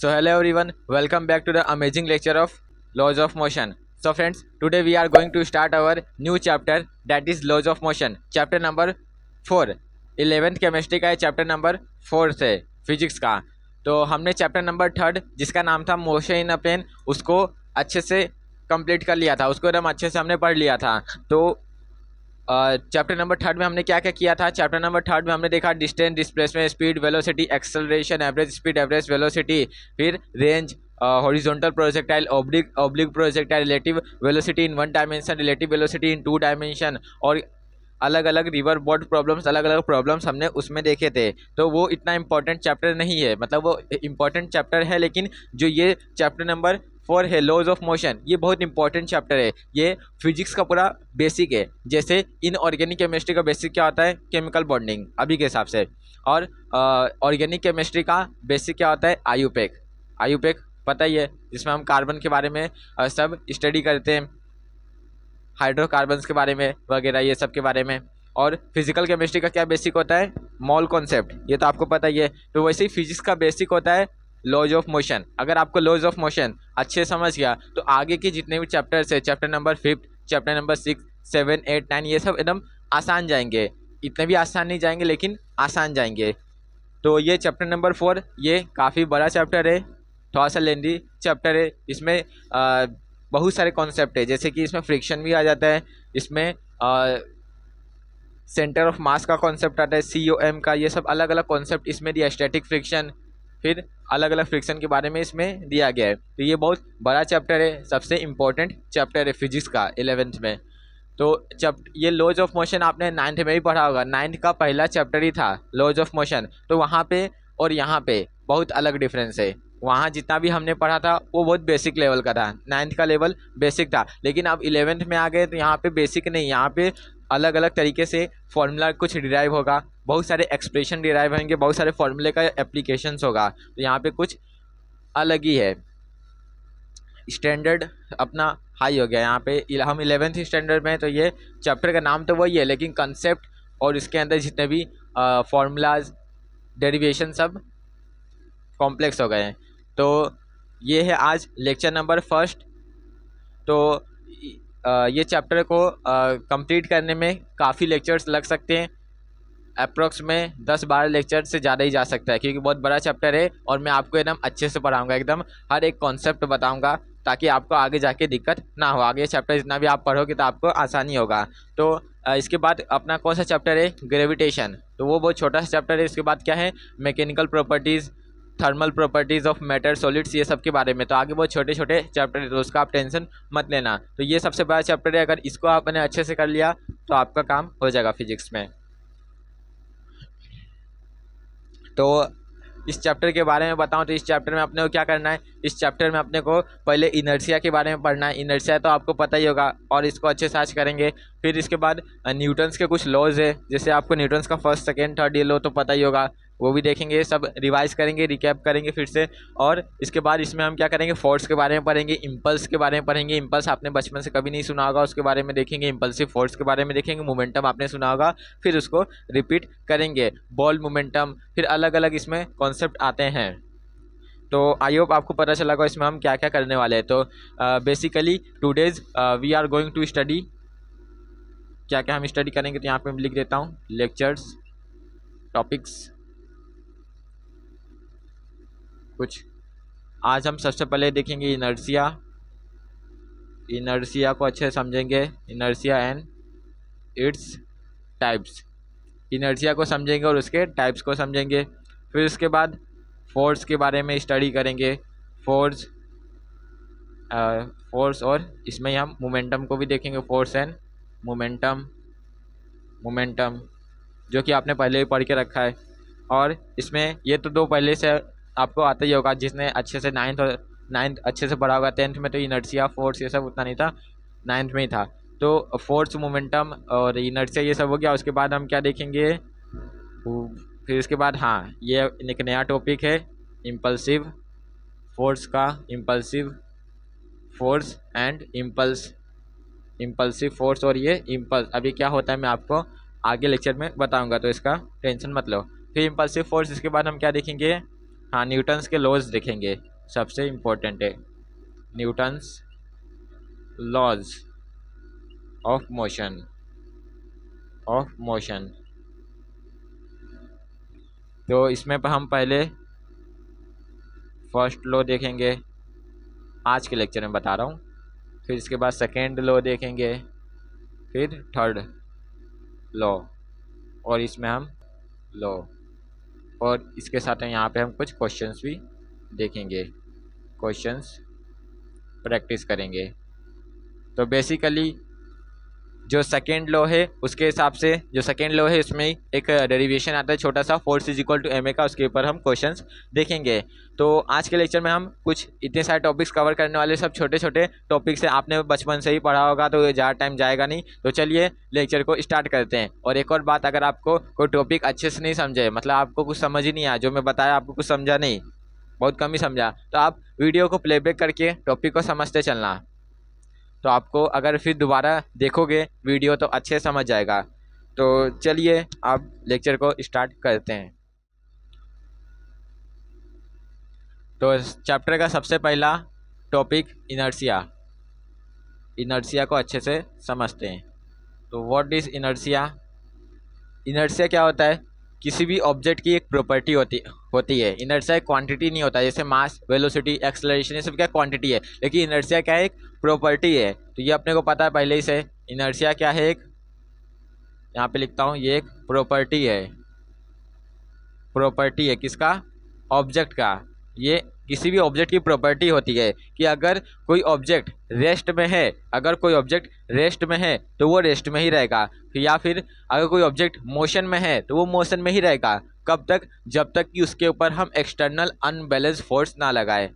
So hello everyone, welcome back to the amazing lecture of laws of motion. So friends, today we are going to start our new chapter, that is laws of motion, chapter number 4. 11th chemistry का है, chapter number 4 से physics का। तो हमने chapter number 3 जिसका नाम था motion in a plane, उसको अच्छे से कंप्लीट कर लिया था, उसको एकदम अच्छे से हमने पढ़ लिया था। तो चैप्टर नंबर 3 में हमने क्या क्या किया था। चैप्टर नंबर 3 में हमने देखा distance, displacement, speed, velocity, acceleration, average speed, average velocity, फिर range, horizontal projectile, oblique projectile, relative velocity in 1 dimension, relative velocity in 2 dimension, और अलग अलग रिवर बोर्ड प्रॉब्लम्स, अलग अलग प्रॉब्लम्स हमने उसमें देखे थे। तो वो इतना इंपॉर्टेंट चैप्टर नहीं है, मतलब वो इंपॉर्टेंट चैप्टर है, लेकिन जो ये चैप्टर नंबर 4 है लॉज ऑफ मोशन, ये बहुत इंपॉर्टेंट चैप्टर है। ये फिजिक्स का पूरा बेसिक है। जैसे इनऑर्गेनिक केमिस्ट्री का बेसिक क्या होता है, केमिकल बॉन्डिंग अभी के हिसाब से, और ऑर्गेनिक केमिस्ट्री का बेसिक क्या होता है, आयुपेक पता ही है, जिसमें हम कार्बन के बारे में सब स्टडी करते हैं, हाइड्रोकार्बन्स के बारे में वगैरह, ये सब के बारे में। और फिजिकल केमिस्ट्री का क्या बेसिक होता है, मोल कॉन्सेप्ट, ये तो आपको पता ही है। तो वैसे ही फिजिक्स का बेसिक होता है लॉज ऑफ मोशन। अगर आपको लॉज ऑफ मोशन अच्छे समझ गया तो आगे के जितने भी चैप्टर्स है, चैप्टर नंबर 5, चैप्टर नंबर 6, 7, 8, 9, ये सब एकदम आसान जाएंगे। इतने भी आसान नहीं जाएंगे, लेकिन आसान जाएंगे। तो ये चैप्टर नंबर 4 ये काफ़ी बड़ा चैप्टर है, थोड़ा सा लेंदी चैप्टर है। इसमें बहुत सारे कॉन्सेप्ट है, जैसे कि इसमें फ्रिक्शन भी आ जाता है, इसमें सेंटर ऑफ मास का कॉन्सेप्ट आता है, COM का, ये सब अलग अलग कॉन्सेप्ट इसमें दिया। स्टैटिक फ्रिक्शन, फिर अलग अलग फ्रिक्शन के बारे में इसमें दिया गया है। तो ये बहुत बड़ा चैप्टर है, सबसे इम्पोर्टेंट चैप्टर है फिजिक्स का 11th में। तो ये लॉज ऑफ मोशन आपने 9th में भी पढ़ा होगा, 9th का पहला चैप्टर ही था लॉज ऑफ मोशन। तो वहाँ पे और यहाँ पे बहुत अलग डिफरेंस है। वहाँ जितना भी हमने पढ़ा था वो बहुत बेसिक लेवल का था, 9th का लेवल बेसिक था, लेकिन अब 11th में आ गए तो यहाँ पे बेसिक नहीं, यहाँ पे अलग अलग तरीके से फॉर्मूला कुछ डिराइव होगा, बहुत सारे एक्सप्रेशन डिराइव होंगे, बहुत सारे फॉर्मूले का एप्लीकेशंस होगा। तो यहाँ पे कुछ अलग ही है, स्टैंडर्ड अपना हाई हो गया। यहाँ पे हम 11th स्टैंडर्ड में, तो ये चैप्टर का नाम तो वही है, लेकिन कंसेप्ट और इसके अंदर जितने भी फॉर्मूलाज, डेरिवेशन सब कॉम्प्लेक्स हो गए हैं। तो ये है आज लेक्चर नंबर 1। तो ये चैप्टर को कंप्लीट करने में काफ़ी लेक्चर्स लग सकते हैं, अप्रॉक्स में 10-12 लेक्चर से ज़्यादा ही जा सकता है, क्योंकि बहुत बड़ा चैप्टर है और मैं आपको एकदम अच्छे से पढ़ाऊँगा, एकदम हर एक कॉन्सेप्ट बताऊँगा, ताकि आपको आगे जाके दिक्कत ना हो। आगे चैप्टर जितना भी आप पढ़ोगे तो आपको आसानी होगा। तो इसके बाद अपना कौन सा चैप्टर है, ग्रेविटेशन, तो वो बहुत छोटा सा चैप्टर है। इसके बाद क्या है, mechanical properties, thermal properties of matter, solids, ये सब के बारे में। तो आगे बहुत छोटे छोटे चैप्टर है, तो उसका आप टेंशन मत लेना। तो ये सबसे बड़ा चैप्टर है, अगर इसको आपने अच्छे से कर लिया तो आपका काम हो जाएगा फिजिक्स में। तो इस चैप्टर के बारे में बताऊं तो इस चैप्टर में अपने को क्या करना है, इस चैप्टर में अपने को पहले इनर्शिया के बारे में पढ़ना है। इनर्शिया तो आपको पता ही होगा, और इसको अच्छे से आज करेंगे। फिर इसके बाद न्यूटन्स के कुछ लॉज है, जैसे आपको न्यूटन्स का 1st, 2nd, 3rd ये लॉ तो पता ही होगा, वो भी देखेंगे, सब रिवाइज करेंगे, रिकैप करेंगे फिर से। और इसके बाद इसमें हम क्या करेंगे, फोर्स के बारे में पढ़ेंगे, इम्पल्स के बारे में पढ़ेंगे। इम्पल्स आपने बचपन से कभी नहीं सुना होगा, उसके बारे में देखेंगे। इम्पल्सिव फोर्स के बारे में देखेंगे। मोमेंटम आपने सुना होगा, फिर उसको रिपीट करेंगे, बॉल मोमेंटम, फिर अलग अलग इसमें कॉन्सेप्ट आते हैं। तो आई होप आपको पता चला होगा इसमें हम क्या क्या करने वाले हैं। तो basically today's we are going to study, क्या क्या हम स्टडी करेंगे, तो यहाँ पे मैं लिख देता हूँ लेक्चर्स, टॉपिक्स कुछ। आज हम सबसे पहले देखेंगे इनर्शिया को अच्छे से समझेंगे, inertia and its types. Inertia को समझेंगे और उसके टाइप्स को समझेंगे। फिर उसके बाद फोर्स के बारे में स्टडी करेंगे, फोर्स और इसमें हम मोमेंटम को भी देखेंगे, फोर्स एंड मोमेंटम जो कि आपने पहले भी पढ़ के रखा है। और इसमें ये तो 2 पहले से आपको आता ही होगा, जिसने अच्छे से 9th अच्छे से पढ़ा होगा। 10th में तो इनर्शिया, फोर्स ये सब उतना नहीं था, 9th में ही था। तो फोर्स, मोमेंटम और इनर्शिया ये सब हो गया। उसके बाद हम क्या देखेंगे, फिर इसके बाद हाँ, ये एक नया टॉपिक है इम्पल्सिव फोर्स का, impulsive force and impulsive force. और ये इम्पल्स अभी क्या होता है मैं आपको आगे लेक्चर में बताऊंगा, तो इसका टेंशन मत लो। फिर इम्पल्सिव फोर्स, इसके बाद हम क्या देखेंगे, हाँ, न्यूटन्स के लॉज देखेंगे, सबसे इम्पोर्टेंट है न्यूटन्स लॉज ऑफ मोशन। तो इसमें हम पहले फर्स्ट लॉ देखेंगे, आज के लेक्चर में बता रहा हूँ, फिर इसके बाद सेकेंड लॉ देखेंगे, फिर थर्ड लॉ, और इसमें हम लॉ, और इसके साथ यहाँ पे हम कुछ क्वेश्चंस भी देखेंगे, क्वेश्चंस प्रैक्टिस करेंगे। तो बेसिकली जो सेकेंड लॉ है उसके हिसाब से, जो सेकेंड लॉ है उसमें एक डेरिवेशन आता है छोटा सा, force is equal to ma का, उसके ऊपर हम क्वेश्चंस देखेंगे। तो आज के लेक्चर में हम कुछ इतने सारे टॉपिक्स कवर करने वाले, सब छोटे छोटे टॉपिक्स हैं, आपने बचपन से ही पढ़ा होगा तो ये ज़्यादा टाइम जाएगा नहीं। तो चलिए लेक्चर को स्टार्ट करते हैं। और एक और बात, अगर आपको कोई टॉपिक अच्छे से नहीं समझे, मतलब आपको कुछ समझ ही नहीं आया, जो मैं बताया आपको कुछ समझा नहीं, बहुत कम ही समझा, तो आप वीडियो को प्लेबैक करके टॉपिक को समझते चलना। तो आपको अगर फिर दोबारा देखोगे वीडियो तो अच्छे समझ जाएगा। तो चलिए आप लेक्चर को स्टार्ट करते हैं। तो चैप्टर का सबसे पहला टॉपिक इनर्शिया, इनर्शिया को अच्छे से समझते हैं। तो व्हाट इज़ इनर्शिया? इनर्शिया क्या होता है? किसी भी ऑब्जेक्ट की एक प्रॉपर्टी होती है। इनर्शिया एक क्वांटिटी नहीं होता, जैसे मास, वेलोसिटी, एक्सेलरेशन, ये सब क्या क्वांटिटी है, लेकिन इनर्शिया क्या है? एक प्रॉपर्टी है। तो ये अपने को पता है पहले ही से, इनर्शिया क्या है? एक, यहाँ पे लिखता हूँ, ये एक प्रॉपर्टी है। प्रॉपर्टी है किसका? ऑब्जेक्ट का। ये किसी भी ऑब्जेक्ट की प्रॉपर्टी होती है कि अगर कोई ऑब्जेक्ट रेस्ट में है, अगर कोई ऑब्जेक्ट रेस्ट में है तो वो रेस्ट में ही रहेगा, या फिर अगर कोई ऑब्जेक्ट मोशन में है तो वो मोशन में ही रहेगा। कब तक? जब तक कि उसके ऊपर हम एक्सटर्नल अनबैलेंस फोर्स ना लगाए।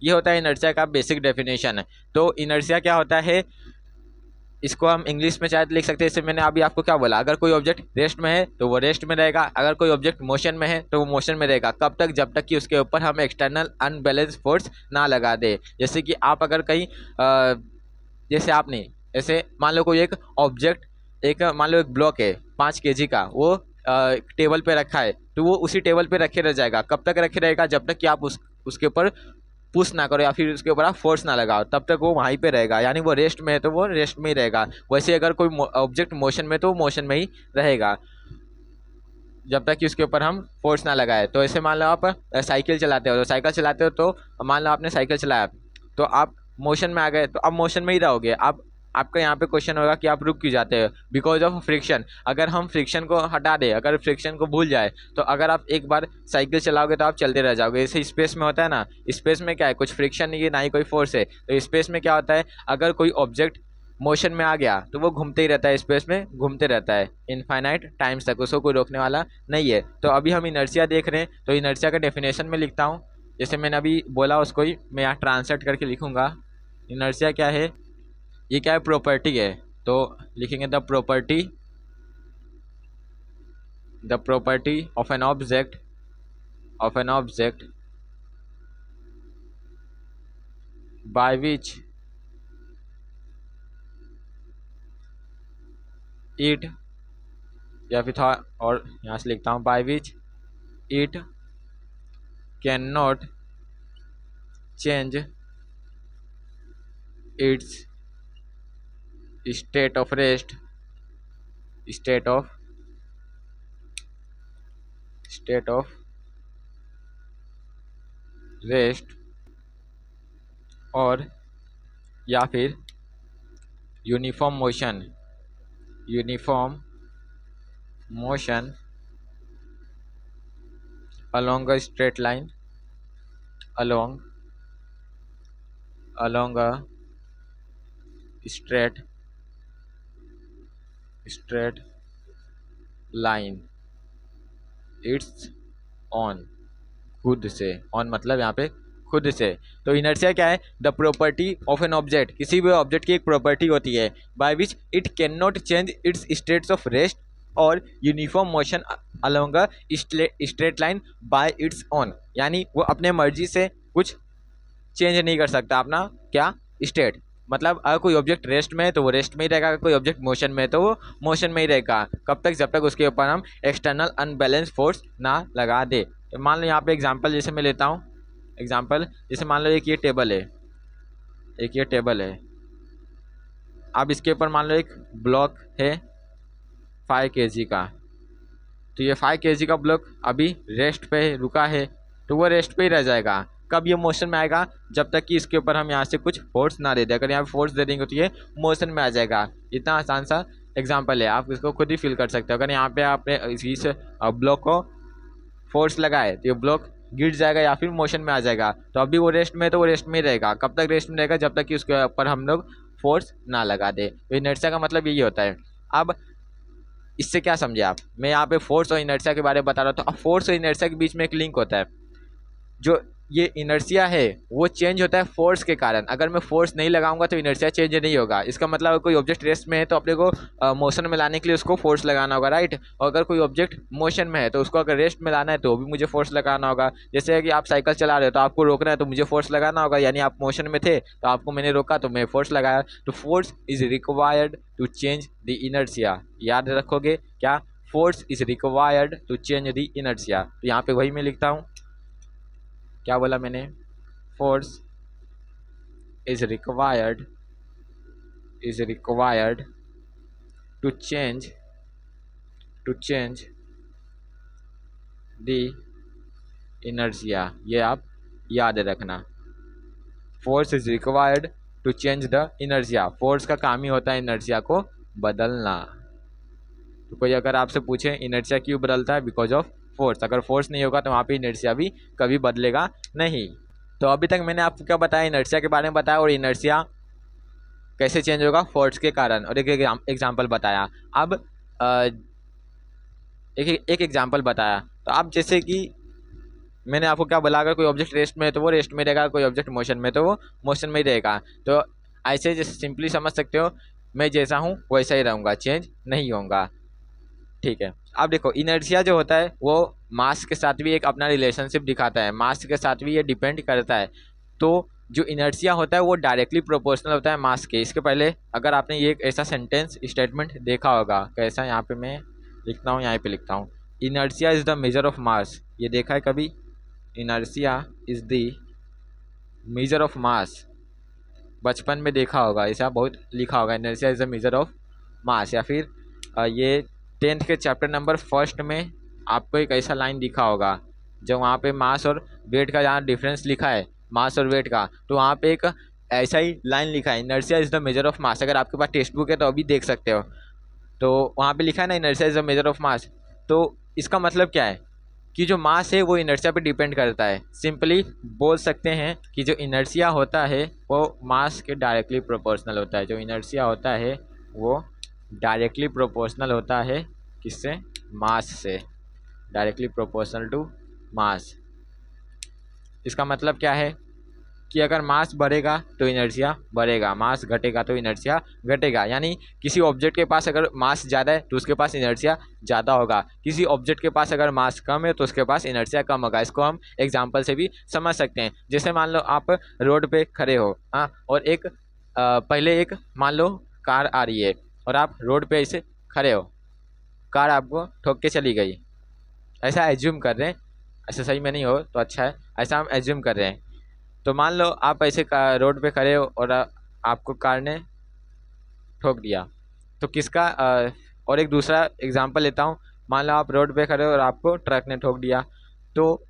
ये होता है इनर्शिया का बेसिक डेफिनेशन। तो इनर्शिया क्या होता है, इसको हम इंग्लिश में शायद लिख सकते हैं, जैसे मैंने अभी आपको क्या बोला, अगर कोई ऑब्जेक्ट रेस्ट में है तो वो रेस्ट में रहेगा, अगर कोई ऑब्जेक्ट मोशन में है तो वो मोशन में रहेगा। कब तक? जब तक कि उसके ऊपर हम एक्सटर्नल अनबैलेंस फोर्स ना लगा दे। जैसे कि आप अगर कहीं जैसे आपने, ऐसे मान लो कोई एक ऑब्जेक्ट, एक मान लो एक ब्लॉक है 5 kg का, वो टेबल पे रखा है, तो वो उसी टेबल पे रखे रह जाएगा। कब तक रखे रहेगा? जब तक कि आप उसके ऊपर पुश ना करो या फिर उसके ऊपर आप फोर्स ना लगाओ, तब तक वो वहीं पे रहेगा। यानी वो रेस्ट में है तो वो रेस्ट में ही रहेगा। वैसे अगर कोई ऑब्जेक्ट मोशन में तो वो मोशन में ही रहेगा जब तक कि उसके ऊपर हम फोर्स ना लगाए। तो ऐसे मान लो आप साइकिल चलाते हो, तो साइकिल चलाते हो तो मान लो आपने साइकिल चलाया तो आप मोशन में आ गए, तो आप मोशन में ही रहोगे। आपका यहाँ पे क्वेश्चन होगा कि आप रुक क्यों जाते हो? Because of friction. अगर हम फ्रिक्शन को हटा दें, अगर फ्रिक्शन को भूल जाए, तो अगर आप एक बार साइकिल चलाओगे तो आप चलते रह जाओगे। जैसे स्पेस में होता है ना, स्पेस में क्या है, कुछ फ्रिक्शन नहीं है, ना ही कोई फोर्स है। तो स्पेस में क्या होता है, अगर कोई ऑब्जेक्ट मोशन में आ गया तो वो घूमते ही रहता है, स्पेस में घूमते रहता है इनफाइनाइट टाइम्स तक, उसको कोई रोकने वाला नहीं है। तो अभी हम इनर्शिया देख रहे हैं, तो इनर्शिया का डेफिनेशन में लिखता हूँ, जैसे मैंने अभी बोला उसको ही मैं यहाँ ट्रांसलेट करके लिखूँगा। इनर्शिया क्या है? ये क्या है? प्रॉपर्टी है। तो लिखेंगे the property of an object by which it, या फिर था, और यहाँ से लिखता हूँ bye which it can not change it's state of rest और या फिर uniform motion along a straight line, along a straight line, it's on, खुद से। ऑन मतलब यहाँ पे खुद से। तो इनर्शिया क्या है? The property of an object, किसी भी ऑब्जेक्ट की एक प्रॉपर्टी होती है, by which it can not change its states of rest और uniform motion along a straight line by its own. यानी वो अपने मर्जी से कुछ चेंज नहीं कर सकता अपना क्या स्टेट। मतलब अगर कोई ऑब्जेक्ट रेस्ट में है तो वो रेस्ट में ही रहेगा, अगर कोई ऑब्जेक्ट मोशन में है तो वो मोशन में ही रहेगा। कब तक? जब तक उसके ऊपर हम एक्सटर्नल अनबैलेंस फोर्स ना लगा दे। तो मान लो यहाँ पे एग्जांपल जैसे मैं लेता हूँ, एग्जांपल जैसे मान लो एक ये टेबल है, एक ये टेबल है। अब इसके ऊपर मान लो एक ब्लॉक है 5 kg का, तो ये 5 kg का ब्लॉक अभी रेस्ट पे रुका है, तो वो रेस्ट पे ही रह जाएगा। कब ये मोशन में आएगा? जब तक कि इसके ऊपर हम यहाँ से कुछ फोर्स ना दे दें। अगर यहाँ पे फोर्स दे देंगे तो ये मोशन में आ जाएगा। इतना आसान सा एग्जांपल है, आप इसको खुद ही फील कर सकते हो। अगर यहाँ पे आपने इस ब्लॉक को फोर्स लगाए तो ये ब्लॉक गिर जाएगा या फिर मोशन में आ जाएगा। तो अभी वो रेस्ट में है तो वो रेस्ट में ही रहेगा। कब तक रेस्ट में रहेगा? जब तक कि उसके ऊपर हम लोग फोर्स ना लगा दे। तो इनर्शिया का मतलब यही होता है। अब इससे क्या समझे आप? मैं यहाँ पे फोर्स और इनर्शिया के बारे में बता रहा था। अब फोर्स और इनर्शिया के बीच में एक लिंक होता है। जो ये इनर्शिया है वो चेंज होता है फोर्स के कारण। अगर मैं फोर्स नहीं लगाऊंगा तो इनर्शिया चेंज नहीं होगा। इसका मतलब कोई ऑब्जेक्ट रेस्ट में है तो अपने को मोशन में लाने के लिए उसको फोर्स लगाना होगा, राइट। और अगर कोई ऑब्जेक्ट मोशन में है तो उसको अगर रेस्ट में लाना है तो भी मुझे फोर्स लगाना होगा। जैसे कि आप साइकिल चला रहे हो तो आपको रोकना है तो मुझे फोर्स लगाना होगा, यानी आप मोशन में थे तो आपको मैंने रोका तो मैं फोर्स लगाया। तो force is required to change the inertia. याद रखोगे क्या? Force is required to change the inertia. तो यहाँ पे वही मैं लिखता हूँ, क्या बोला मैंने? Force is required to change the inertia. ये आप याद रखना। Force is required to change the inertia. Force का काम ही होता है इनर्शिया को बदलना। तो कोई अगर आपसे पूछे इनर्शिया क्यों बदलता है? Because of force. अगर फोर्स नहीं होगा तो वहाँ पे इनर्शिया भी कभी बदलेगा नहीं। तो अभी तक मैंने आपको क्या बताया? इनर्शिया के बारे में बताया, और इनर्शिया कैसे चेंज होगा? फोर्स के कारण, और एक एग्जांपल बताया। अब एक एग्जांपल बताया। तो अब जैसे कि मैंने आपको क्या बोला, अगर कोई ऑब्जेक्ट रेस्ट में है तो वो रेस्ट में रहेगा, कोई ऑब्जेक्ट मोशन में तो वो मोशन में ही रहेगा। तो ऐसे जैसे सिंपली समझ सकते हो, मैं जैसा हूँ वैसा ही रहूँगा, चेंज नहीं होगा, ठीक है। अब देखो इनर्शिया जो होता है वो मास के साथ भी एक अपना रिलेशनशिप दिखाता है, मास के साथ भी ये डिपेंड करता है। तो जो इनर्शिया होता है वो डायरेक्टली प्रोपोर्शनल होता है मास के। इसके पहले अगर आपने ये एक ऐसा सेंटेंस स्टेटमेंट देखा होगा, कैसा? यहाँ पे मैं लिखता हूँ, यहाँ पे लिखता हूँ, inertia is the measure of mass. ये देखा है कभी? Inertia is the measure of mass. बचपन में देखा होगा, ऐसा बहुत लिखा होगा, inertia is the measure of mass. या फिर ये 10th के चैप्टर नंबर 1 में आपको एक ऐसा लाइन दिखा होगा, जो वहाँ पे मास और वेट का जहाँ डिफरेंस लिखा है, मास और वेट का, तो वहाँ पे एक ऐसा ही लाइन लिखा है, inertia is the measure of mass. अगर आपके पास टेक्स्ट बुक है तो अभी देख सकते हो, तो वहाँ पे लिखा है ना, inertia is the measure of mass. तो इसका मतलब क्या है कि जो मास है वो इनर्शिया पे डिपेंड करता है। सिंपली बोल सकते हैं कि जो इनर्शिया होता है वो मास के डायरेक्टली प्रोपोर्शनल होता है। जो इनर्शिया होता है वो डायरेक्टली प्रोपोर्शनल होता है किससे? मास से, डायरेक्टली प्रोपोर्शनल टू मास। इसका मतलब क्या है कि अगर मास बढ़ेगा तो इनर्शिया बढ़ेगा, मास घटेगा तो इनर्शिया घटेगा। यानी किसी ऑब्जेक्ट के पास अगर मास ज़्यादा है तो उसके पास इनर्शिया ज़्यादा होगा, किसी ऑब्जेक्ट के पास अगर मास कम है तो उसके पास इनर्शिया कम होगा। इसको हम एग्जांपल से भी समझ सकते हैं। जैसे मान लो आप रोड पे खड़े हो, हाँ, और एक पहले एक मान लो कार आ रही है और आप रोड पे ऐसे खड़े हो, कार आपको ठोक के चली गई। ऐसा एज्यूम कर रहे हैं, ऐसा सही में नहीं हो तो अच्छा है, ऐसा हम एज्यूम कर रहे हैं। तो मान लो आप ऐसे रोड पे खड़े हो और आपको कार ने ठोक दिया, तो किसका और एक दूसरा एग्जांपल लेता हूँ। मान लो आप रोड पे खड़े हो और आपको ट्रक ने ठोक दिया, तो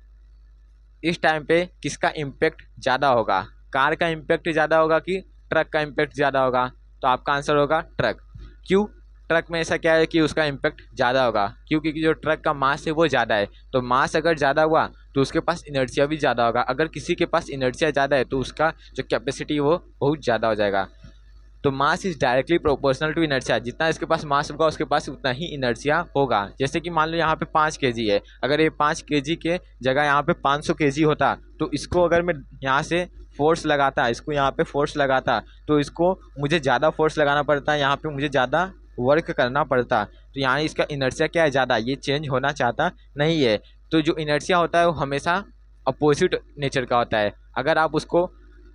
इस टाइम पे किसका इम्पैक्ट ज़्यादा होगा? कार का इम्पैक्ट ज़्यादा होगा कि ट्रक का इम्पैक्ट ज़्यादा होगा? तो आपका आंसर होगा ट्रक। क्यों? ट्रक में ऐसा क्या है कि उसका इम्पैक्ट ज़्यादा होगा? क्योंकि जो ट्रक का मास है वो ज़्यादा है, तो मास अगर ज़्यादा हुआ तो उसके पास इनर्शिया भी ज़्यादा होगा। अगर किसी के पास इनर्शिया ज़्यादा है तो उसका जो कैपेसिटी वो बहुत ज़्यादा हो जाएगा। तो mass is directly proportional to inertia. जितना इसके पास मास होगा उसके पास उतना ही इनर्शिया होगा। जैसे कि मान लो यहाँ पे 5 kg है, अगर ये 5 kg के जगह यहाँ पे 500 kg होता, तो इसको अगर मैं यहाँ से फोर्स लगाता, इसको यहाँ पे फोर्स लगाता, तो इसको मुझे ज़्यादा फोर्स लगाना पड़ता, यहाँ पे मुझे ज़्यादा वर्क करना पड़ता। तो यहाँ इसका इनर्शिया क्या है? ज़्यादा। ये चेंज होना चाहता नहीं है। तो जो इनर्शिया होता है वो हमेशा अपोजिट नेचर का होता है। अगर आप उसको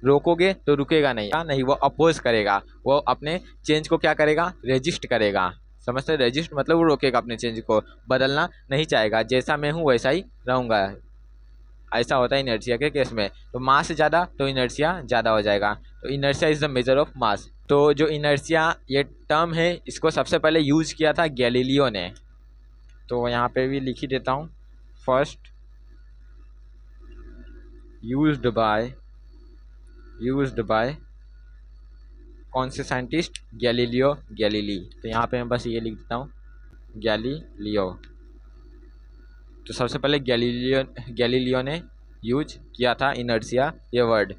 रोकोगे तो रुकेगा नहीं, वो अपोज करेगा, वो अपने चेंज को क्या करेगा? रेजिस्ट करेगा। समझते? रेजिस्ट मतलब वो रोकेगा अपने चेंज को, बदलना नहीं चाहेगा। जैसा मैं हूँ वैसा ही रहूँगा। ऐसा होता है इनर्शिया के केस में। तो मास ज़्यादा तो इनर्शिया ज़्यादा हो जाएगा। तो inertia is the measure of mass. तो जो इनर्शिया ये टर्म है इसको सबसे पहले यूज किया था गैलीलियो ने। तो यहाँ पे भी लिख ही देता हूँ, फर्स्ट यूज्ड बाय कौन से साइंटिस्ट, गैलीलियो गैलीली। तो यहाँ पे मैं बस ये लिख देता हूँ गैलीलियो। तो सबसे पहले गैलीलियो ने यूज किया था इनर्शिया ये वर्ड।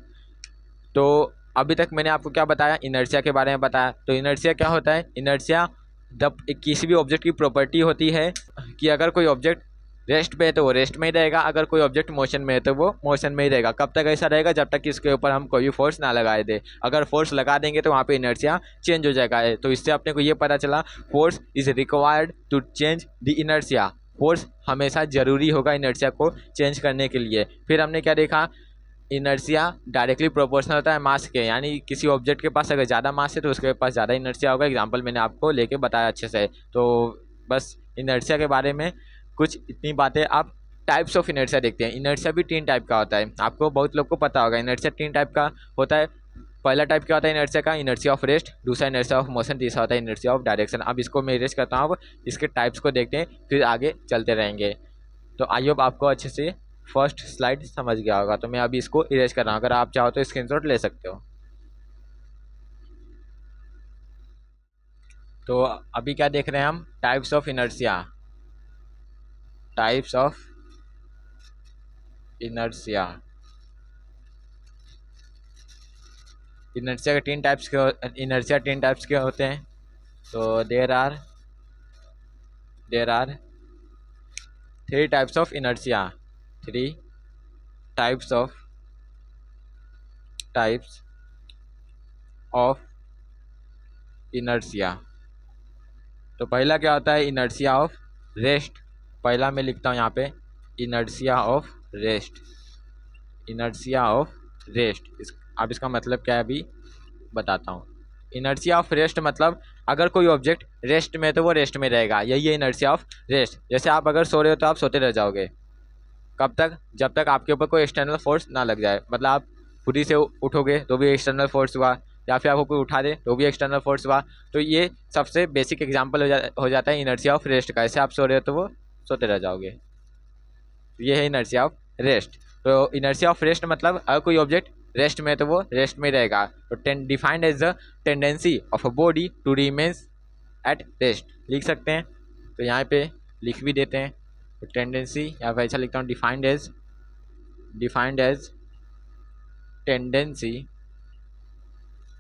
तो अभी तक मैंने आपको क्या बताया, इनर्शिया के बारे में बताया। तो इनर्शिया क्या होता है, इनर्शिया जब किसी भी ऑब्जेक्ट की प्रॉपर्टी होती है कि अगर कोई ऑब्जेक्ट रेस्ट पे है तो वो रेस्ट में ही रहेगा, अगर कोई ऑब्जेक्ट मोशन में है तो वो मोशन में ही रहेगा। कब तक ऐसा रहेगा, जब तक कि इसके ऊपर हम कोई भी फोर्स ना लगाए दे। अगर फोर्स लगा देंगे तो वहाँ पे इनर्शिया चेंज हो जाएगा। तो इससे अपने को ये पता चला force is required to change the inertia. Force हमेशा ज़रूरी होगा इनर्शिया को चेंज करने के लिए। फिर हमने क्या देखा, इनर्शिया डायरेक्टली प्रोपोर्शनल होता है मास के, यानी किसी ऑब्जेक्ट के पास अगर ज़्यादा मास है तो उसके पास ज़्यादा इनर्शिया होगा। एग्जांपल मैंने आपको लेके बताया अच्छे से। तो बस इनर्शिया के बारे में कुछ इतनी बातें। आप टाइप्स ऑफ इनर्शिया देखते हैं। इनर्शिया भी 3 टाइप का होता है, आपको बहुत लोग को पता होगा। इनर्शिया 3 टाइप का होता है। पहला टाइप क्या होता है इनर्शिया का, इनर्शिया ऑफ रेस्ट, दूसरा इनर्शिया ऑफ मोशन, तीसरा होता है इनर्शिया ऑफ डायरेक्शन। अब इसको मैं इरेज करता हूँ, अब इसके टाइप्स को देखते हैं, फिर आगे चलते रहेंगे। तो आई होप आपको अच्छे से फर्स्ट स्लाइड समझ गया होगा। तो मैं अभी इसको इरेज कर रहा हूँ, अगर आप चाहो तो स्क्रीनशॉट ले सकते हो। तो अभी क्या देख रहे हैं हम, types of inertia. Types of inertia. Inertia के 3 टाइप्स के, इनर्शिया 3 टाइप्स के होते हैं। तो there are 3 types of inertia. 3 types of inertia. तो पहला क्या होता है, इनर्शिया ऑफ रेस्ट। पहला मैं लिखता हूँ यहाँ पे, inertia of rest. Inertia of rest अब इसका मतलब क्या है अभी बताता हूँ। इनर्शिया ऑफ रेस्ट मतलब अगर कोई ऑब्जेक्ट रेस्ट में है तो वो रेस्ट में रहेगा, यही है इनर्शिया ऑफ रेस्ट। जैसे आप अगर सो रहे हो तो आप सोते रह जाओगे। कब तक, जब तक आपके ऊपर कोई एक्सटर्नल फोर्स ना लग जाए। मतलब आप खुद ही से उठोगे तो भी एक्सटर्नल फोर्स हुआ, या फिर आपको कोई उठा दे तो भी एक्सटर्नल फोर्स हुआ। तो ये सबसे बेसिक एग्जांपल हो जाता है इनर्शिया ऑफ रेस्ट का। ऐसे आप सो रहे हो तो वो सोते रह जाओगे। ये है इनर्शिया ऑफ रेस्ट। तो इनर्शिया ऑफ रेस्ट मतलब अगर कोई ऑब्जेक्ट रेस्ट में है तो वो रेस्ट में रहेगा। तो defined as the tendency of a body to remains at rest लिख सकते हैं। तो यहाँ पे लिख भी देते हैं। तो टेंडेंसी या फिर ऐसा लिखता हूँ, defined as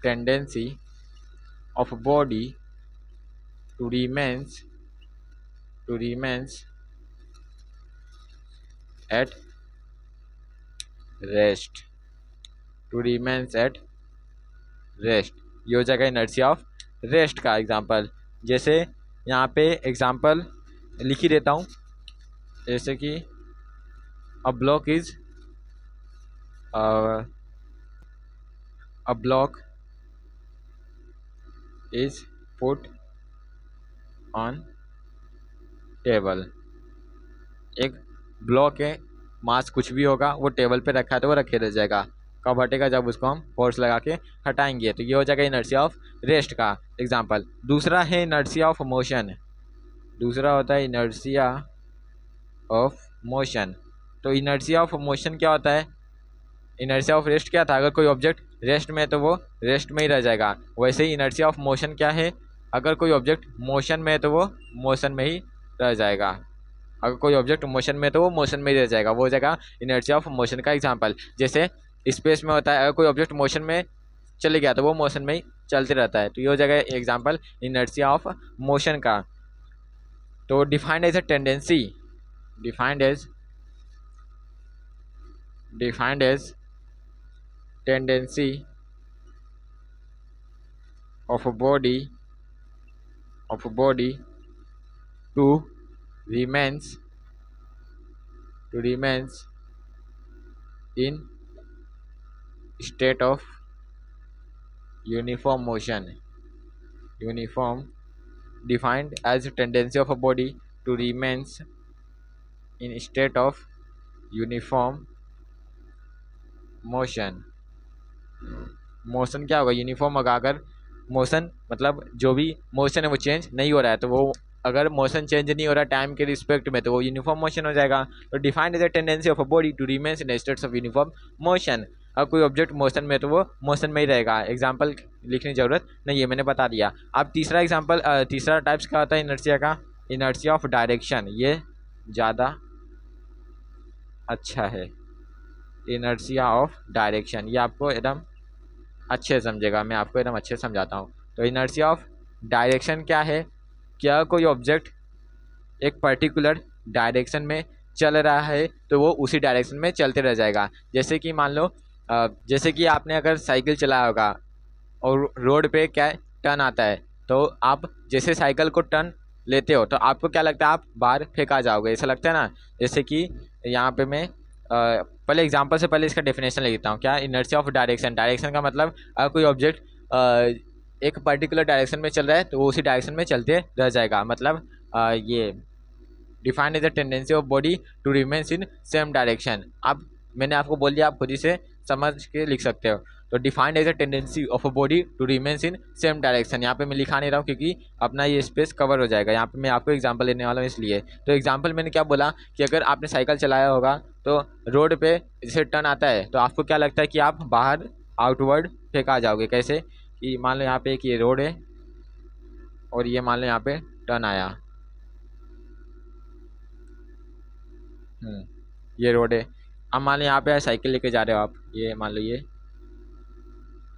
tendency of body to remains at rest. To remains at rest ये हो जाएगा इनर्शिया ऑफ रेस्ट का एग्जांपल। जैसे यहाँ पे एग्जांपल लिख ही देता हूँ, जैसे कि a block is put on table. एक ब्लॉक है, मास कुछ भी होगा, वो टेबल पे रखा है तो वो रखे रह जाएगा। कब हटेगा, जब उसको हम फोर्स लगा के हटाएंगे। तो ये हो जाएगा इनर्शिया ऑफ रेस्ट का एग्जांपल। दूसरा है इनर्शिया ऑफ मोशन। दूसरा होता है इनर्शिया ऑफ मोशन। तो इनर्शिया ऑफ मोशन क्या होता है, इनर्शिया ऑफ रेस्ट क्या था, अगर कोई ऑब्जेक्ट रेस्ट में है तो वो रेस्ट में ही रह जाएगा। वैसे ही इनर्शिया ऑफ मोशन क्या है, अगर कोई ऑब्जेक्ट मोशन में है तो वो मोशन में ही रह जाएगा। अगर कोई ऑब्जेक्ट मोशन में है तो वो मोशन में ही रह जाएगा, वो हो जाएगा इनर्शिया ऑफ मोशन का एग्जांपल। जैसे स्पेस में होता है, अगर कोई ऑब्जेक्ट मोशन में चले गया तो वो मोशन में ही चलते रहता है। तो ये हो जाएगा एग्जांपल इनर्शिया ऑफ मोशन का। तो defined as a tendency, defined as tendency of a body to remains in state of uniform motion. Defined as a tendency of a body to remains in state of uniform motion, motion क्या होगा, uniform होगा। अगर motion मतलब जो भी motion है वो change नहीं हो रहा है, तो वो अगर मोशन चेंज नहीं हो रहा टाइम के रिस्पेक्ट में, तो वो यूनिफॉर्म मोशन हो जाएगा। तो defined as a tendency of a body to remains in states of uniform motion. अगर कोई ऑब्जेक्ट मोशन में, तो वो मोशन में ही रहेगा। एग्जाम्पल लिखने की जरूरत नहीं है, मैंने बता दिया। अब तीसरा एग्जाम्पल, तीसरा टाइप्स क्या होता है इनर्शिया का, इनर्शिया ऑफ डायरेक्शन। ये ज़्यादा अच्छा है, इनर्शिया ऑफ डायरेक्शन। ये आपको एकदम अच्छे समझेगा, मैं आपको एकदम अच्छे समझाता हूँ। तो इनर्शिया ऑफ डायरेक्शन क्या है, क्या कोई ऑब्जेक्ट एक पर्टिकुलर डायरेक्शन में चल रहा है तो वो उसी डायरेक्शन में चलते रह जाएगा। जैसे कि मान लो जैसे कि आपने अगर साइकिल चलाया होगा और रोड पे क्या टर्न आता है, तो आप जैसे साइकिल को टर्न लेते हो तो आपको क्या लगता है, आप बाहर फेंका जाओगे, ऐसा लगता है ना। जैसे कि यहाँ पे मैं पहले एग्जांपल से पहले इसका डेफिनेशन ले लेता हूँ। क्या, इनर्शिया ऑफ डायरेक्शन। डायरेक्शन का मतलब कोई ऑब्जेक्ट एक पर्टिकुलर डायरेक्शन में चल रहा है तो वो उसी डायरेक्शन में चलते रह जाएगा। मतलब ये defined as the tendency of body to remains in same direction. अब मैंने आपको बोल दिया, आप खुद ही से समझ के लिख सकते हो। तो defined as a tendency of a body to remains in same direction. यहाँ पे मैं लिखा नहीं रहा हूँ क्योंकि अपना ये स्पेस कवर हो जाएगा। यहाँ पे मैं आपको एग्जांपल लेने वाला हूँ इसलिए। तो एग्जांपल मैंने क्या बोला कि अगर आपने साइकिल चलाया होगा तो रोड पे जैसे टर्न आता है तो आपको क्या लगता है कि आप बाहर आउटवर्ड फेंका जाओगे। कैसे कि मान लो यहाँ पे एक ये रोड है और ये मान लो यहाँ पे टर्न आया, ये रोड है। अब मान लो यहाँ पे साइकिल लेके जा रहे हो आप, ये मान लो ये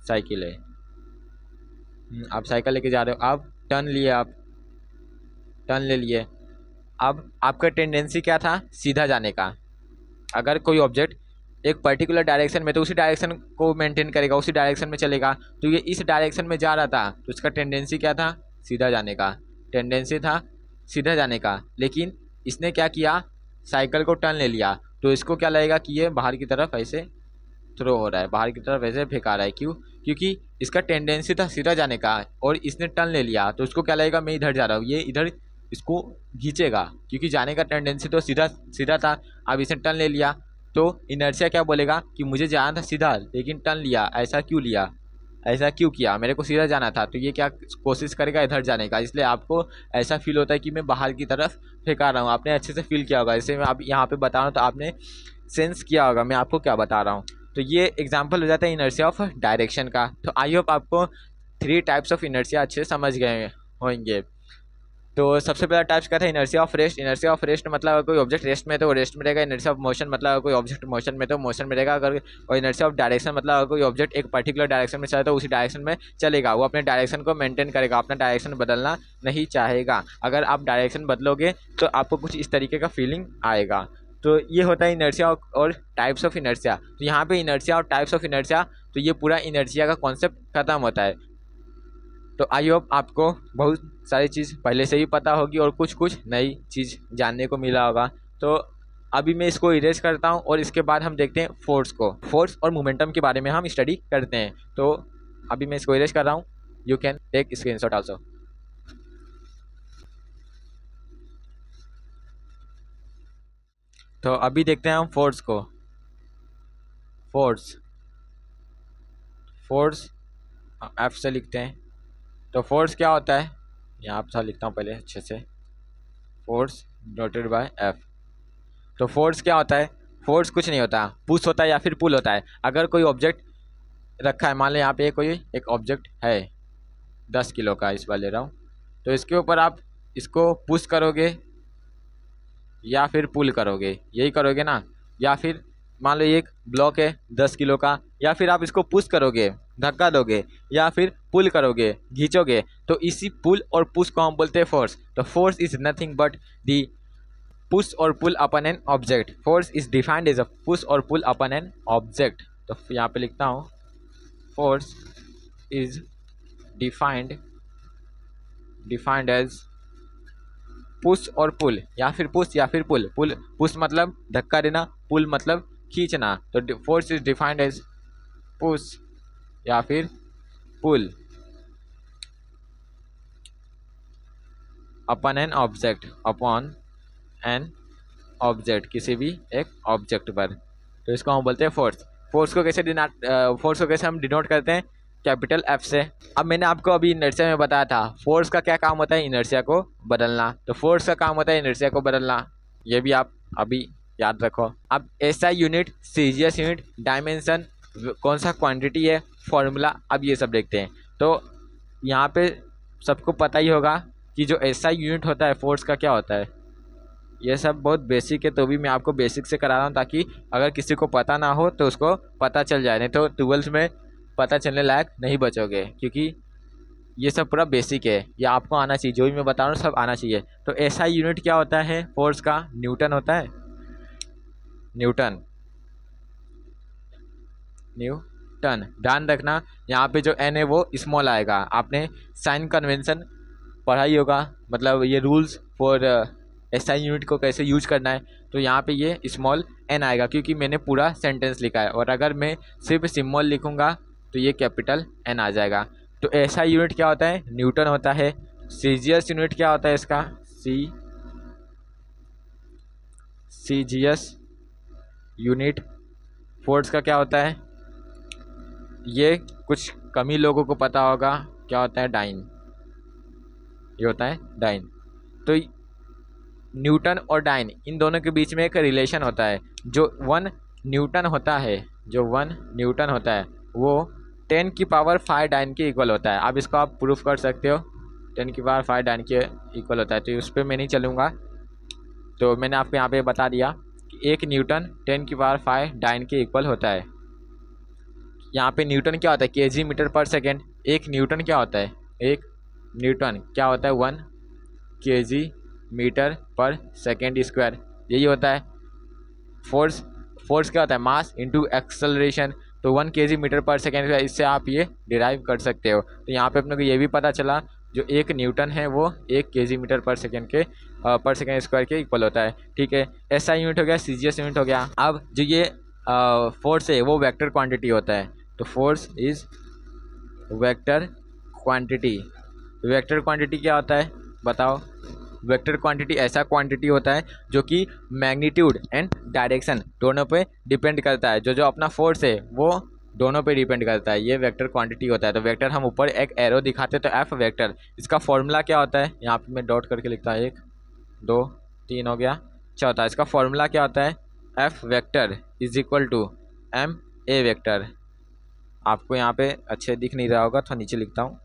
साइकिल है। आप साइकिल लेके जा रहे हो, आप टर्न लिए, आप टर्न ले लिए। अब आपका टेंडेंसी क्या था, सीधा जाने का। अगर कोई ऑब्जेक्ट एक पर्टिकुलर डायरेक्शन में, तो उसी डायरेक्शन को मेंटेन करेगा, उसी डायरेक्शन में चलेगा। तो ये इस डायरेक्शन में जा रहा था तो उसका टेंडेंसी क्या था, सीधा जाने का। टेंडेंसी था सीधा जाने का, लेकिन इसने क्या किया, साइकिल को टर्न ले लिया। तो इसको क्या लगेगा कि ये बाहर की तरफ ऐसे थ्रो हो रहा है, बाहर की तरफ ऐसे फेंका रहा है। क्यों, क्योंकि इसका टेंडेंसी था सीधा जाने का और इसने टर्न ले लिया। तो उसको क्या लगेगा, मैं इधर जा रहा हूँ, ये इधर इसको खींचेगा क्योंकि जाने का टेंडेंसी तो सीधा सीधा था। अब इसने टर्न ले लिया तो इनर्शिया क्या बोलेगा कि मुझे जाना था सीधा लेकिन टर्न लिया, ऐसा क्यों लिया, ऐसा क्यों किया, मेरे को सीधा जाना था। तो ये क्या कोशिश करेगा, इधर जाने का। इसलिए आपको ऐसा फील होता है कि मैं बाहर की तरफ फेंका रहा हूँ। आपने अच्छे से फील किया होगा, जैसे मैं आप यहाँ पे बता रहा हूँ तो आपने सेंस किया होगा मैं आपको क्या बता रहा हूँ। तो ये एग्जाम्पल हो जाता है इनर्शिया ऑफ डायरेक्शन का। तो आई होप आपको 3 टाइप्स ऑफ इनर्शिया अच्छे समझ गए होंगे। तो सबसे पहला टाइप्स क्या था, inertia of rest. Inertia of rest मतलब अगर कोई ऑब्जेक्ट रेस्ट में तो वो रेस्ट में रहेगा। इनर्शिया ऑफ मोशन मतलब अगर कोई ऑब्जेक्ट मोशन में तो मोशन में रहेगा। अगर और इनर्शिया ऑफ डायरेक्शन मतलब अगर कोई ऑब्जेक्ट एक पर्टिकुलर डायरेक्शन में चले तो उसी डायरेक्शन में चलेगा, वो अपने डायरेक्शन को मेंटेन करेगा, अपना डायरेक्शन बदलना नहीं चाहेगा। अगर आप डायरेक्शन बदलोगे तो आपको कुछ इस तरीके का फीलिंग आएगा। तो ये होता है इनर्शिया और टाइप्स ऑफ इनर्शिया। तो यहाँ पे इनर्शिया और टाइप्स ऑफ इनर्शिया, तो ये पूरा इनर्शिया का कॉन्सेप्ट खत्म होता है। तो आई होप आपको बहुत सारी चीज़ पहले से ही पता होगी और कुछ कुछ नई चीज़ जानने को मिला होगा। तो अभी मैं इसको इरेज करता हूँ और इसके बाद हम देखते हैं फोर्स को। फोर्स और मोमेंटम के बारे में हम स्टडी करते हैं। तो अभी मैं इसको इरेज कर रहा हूँ, you can take screenshot also. तो अभी देखते हैं हम फोर्स को। फोर्स, फोर्स एफ से लिखते हैं। तो फोर्स क्या होता है, यहाँ पर लिखता हूँ पहले अच्छे से, फोर्स नोटेड बाय एफ। तो फोर्स क्या होता है, फोर्स कुछ नहीं होता, पुश होता है या फिर पुल होता है। अगर कोई ऑब्जेक्ट रखा है, मान लो यहाँ पे कोई एक ऑब्जेक्ट है 10 किलो का, इस बार ले रहा हूँ, तो इसके ऊपर आप इसको पुश करोगे या फिर पुल करोगे, यही करोगे ना। या फिर मान लो ये एक ब्लॉक है 10 किलो का, या फिर आप इसको पुश करोगे, धक्का दोगे, या फिर पुल करोगे, खींचोगे। तो इसी पुल और पुश को हम बोलते हैं फोर्स। तो force is nothing but the push और pull upon an object. Force is defined as a push और पुल अपन एन ऑब्जेक्ट। तो यहाँ पे लिखता हूँ, force is defined as push और पुल, या फिर पुश या फिर पुल। पुल, पुश मतलब धक्का देना, पुल मतलब खींचना। तो force is defined as push या फिर pull upon an object, upon an object, किसी भी एक ऑब्जेक्ट पर। तो इसको हम बोलते हैं फोर्स। फोर्स को कैसे हम डिनोट करते हैं, कैपिटल F से। अब मैंने आपको अभी इनर्शिया में बताया था फोर्स का क्या काम होता है, इनर्शिया को बदलना। तो फोर्स का काम होता है इनर्शिया को बदलना, ये भी आप अभी याद रखो। अब SI unit, CGS unit, dimension, कौन सा क्वांटिटी है, फॉर्मूला, अब ये सब देखते हैं। तो यहाँ पे सबको पता ही होगा कि जो SI यूनिट होता है फोर्स का क्या होता है। ये सब बहुत बेसिक है, तो भी मैं आपको बेसिक से करा रहा हूँ ताकि अगर किसी को पता ना हो तो उसको पता चल जाए, नहीं तो 12th में पता चलने लायक नहीं बचोगे, क्योंकि ये सब पूरा बेसिक है, ये आपको आना चाहिए, जो भी मैं बता रहा हूँ सब आना चाहिए। तो SI यूनिट क्या होता है फोर्स का, न्यूटन होता है, न्यूटन। ध्यान रखना यहाँ पे जो n है वो स्मॉल आएगा। आपने साइन कन्वेंशन पढ़ा ही होगा, मतलब ये रूल्स फॉर SI यूनिट को कैसे यूज करना है। तो यहाँ पे ये स्मॉल n आएगा क्योंकि मैंने पूरा सेंटेंस लिखा है, और अगर मैं सिर्फ सिंबल लिखूँगा तो ये कैपिटल N आ जाएगा। तो SI यूनिट क्या होता है, न्यूटन होता है। CGS यूनिट क्या होता है इसका, CGS यूनिट फोर्स का क्या होता है, ये कुछ कम ही लोगों को पता होगा, क्या होता है, डाइन। ये होता है डाइन। तो न्यूटन और डाइन इन दोनों के बीच में एक रिलेशन होता है। जो 1 न्यूटन होता है वो 10⁵ डाइन के इक्वल होता है। अब इसको आप प्रूफ कर सकते हो, 10⁵ डाइन के इक्वल होता है, तो उस पर मैं नहीं चलूँगा। तो मैंने आपको यहाँ पे बता दिया कि 1 न्यूटन 10⁵ डाइन के इक्वल होता है। यहाँ पे न्यूटन क्या होता है, kg मीटर पर सेकेंड। 1 न्यूटन क्या होता है, 1 न्यूटन क्या होता है, 1 kg मीटर पर सेकेंड स्क्वायर, यही होता है। फोर्स क्या होता है, मास इंटू एक्सेलरेशन। तो 1 kg मीटर पर सेकेंड, इससे आप ये डिराइव कर सकते हो। तो यहाँ पे अपने को ये भी पता चला जो 1 न्यूटन है वो 1 kg मीटर पर सेकेंड स्क्वायर के इक्वल होता है। ठीक है, SI यूनिट हो गया, CGS यूनिट हो गया। अब जो ये फोर्स है वो वेक्टर क्वांटिटी होता है। तो force is vector quantity. Vector quantity क्या होता है बताओ। वेक्टर क्वांटिटी ऐसा क्वांटिटी होता है जो कि मैग्नीट्यूड एंड डायरेक्शन दोनों पे डिपेंड करता है। जो अपना फोर्स है वो दोनों पे डिपेंड करता है, ये वेक्टर क्वांटिटी होता है। तो वेक्टर हम ऊपर एक एरो दिखाते हैं तो F वेक्टर, इसका फॉर्मूला क्या होता है, यहाँ पे मैं डॉट करके लिखता हूँ, 1 2 3 हो गया, चौथा। इसका फॉर्मूला क्या होता है, F vector is equal to MA vector. आपको यहाँ पे अच्छे दिख नहीं रहा होगा तो नीचे लिखता हूँ,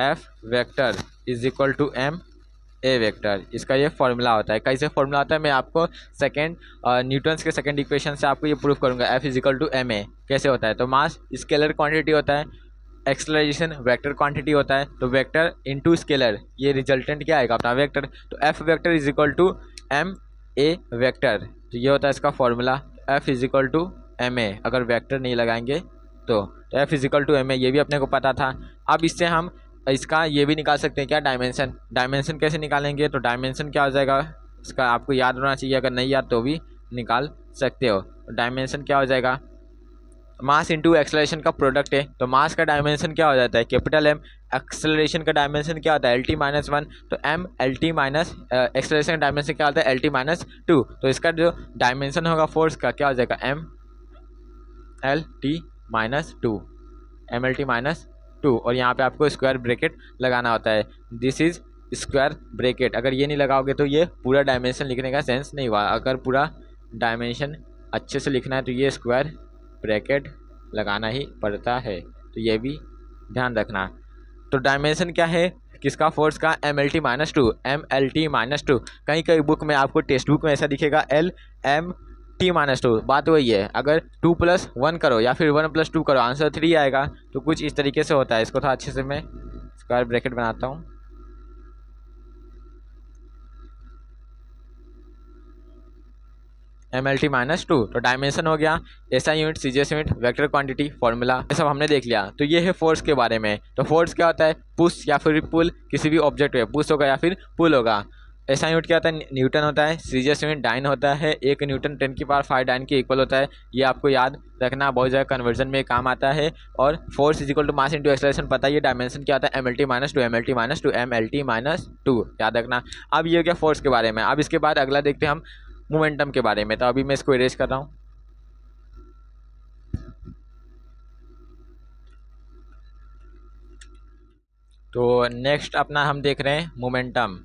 F vector is equal to MA vector. इसका ये फॉर्मूला होता है। कैसे फॉर्मूला होता है मैं आपको न्यूटन्स के सेकंड इक्वेशन से आपको ये प्रूफ करूँगा। F is equal to MA कैसे होता है, तो मास स्केलर क्वांटिटी होता है, एक्सेलरेशन वेक्टर क्वांटिटी होता है। तो वेक्टर इनटू स्केलर, ये रिजल्टेंट क्या आएगा अपना वेक्टर। तो F vector is equal to MA vector, तो ये होता है इसका formula. F is equal to MA, अगर वेक्टर नहीं लगाएंगे तो F is equal to MA, ये भी अपने को पता था। अब इससे हम इसका ये भी निकाल सकते हैं क्या, डायमेंशन। डायमेंशन कैसे निकालेंगे, तो डायमेंशन क्या हो जाएगा, इसका आपको याद होना चाहिए, अगर नहीं याद तो भी निकाल सकते हो। डायमेंशन क्या हो जाएगा, मास इंटू एक्सेलरेशन का प्रोडक्ट है, तो मास का डायमेंशन क्या हो जाता है कैपिटल M। एक्सेलरेशन का डायमेंशन क्या होता है LT-1, तो M LT माइनस एक्सेलरेशन का डायमेंशन क्या होता है LT-2। तो इसका जो डायमेंशन होगा फोर्स का क्या हो जाएगा MLT-2, MLT-2। और यहाँ पे आपको स्क्वायर ब्रैकेट लगाना होता है, दिस इज स्क्वायर ब्रैकेट। अगर ये नहीं लगाओगे तो ये पूरा डायमेंशन लिखने का सेंस नहीं हुआ। अगर पूरा डायमेंशन अच्छे से लिखना है तो ये स्क्वायर ब्रैकेट लगाना ही पड़ता है, तो ये भी ध्यान रखना। तो डायमेंशन क्या है किसका, फोर्स का, MLT-2, MLT-2। कहीं कहीं बुक में आपको टेक्स्ट बुक में ऐसा दिखेगा LMT-2, बात वही है। अगर 2 + 1 करो या फिर 1 + 2 करो, आंसर 3 आएगा। तो कुछ इस तरीके से होता है। इसको थोड़ा अच्छे से मैं स्क्वायर ब्रैकेट बनाता हूँ। MLT-2, तो डायमेंशन हो गया, SI unit, CGS unit, vector quantity, formula, ये सब हमने देख लिया। तो ये है फोर्स के बारे में। तो फोर्स क्या होता है, पुश या फिर पुल, किसी भी ऑब्जेक्ट पे पुश होगा या फिर पुल होगा। ऐसा यूनिट क्या होता है, न्यूटन होता है। सीजीएस यूनिट डाइन होता है, 1 न्यूटन 10⁵ डाइन के इक्वल होता है। ये आपको याद रखना, बहुत ज़्यादा कन्वर्जन में काम आता है। और force is equal to mass into acceleration पता है, ये डायमेंशन क्या होता है, mlt - 2 mlt - 2 mlt - 2 याद रखना। अब ये हो गया फोर्स के बारे में। अब इसके बाद अगला देखते हैं हम मोमेंटम के बारे में। तो अभी मैं इसको इरेज कर रहा हूँ। तो नेक्स्ट अपना हम देख रहे हैं मोमेंटम।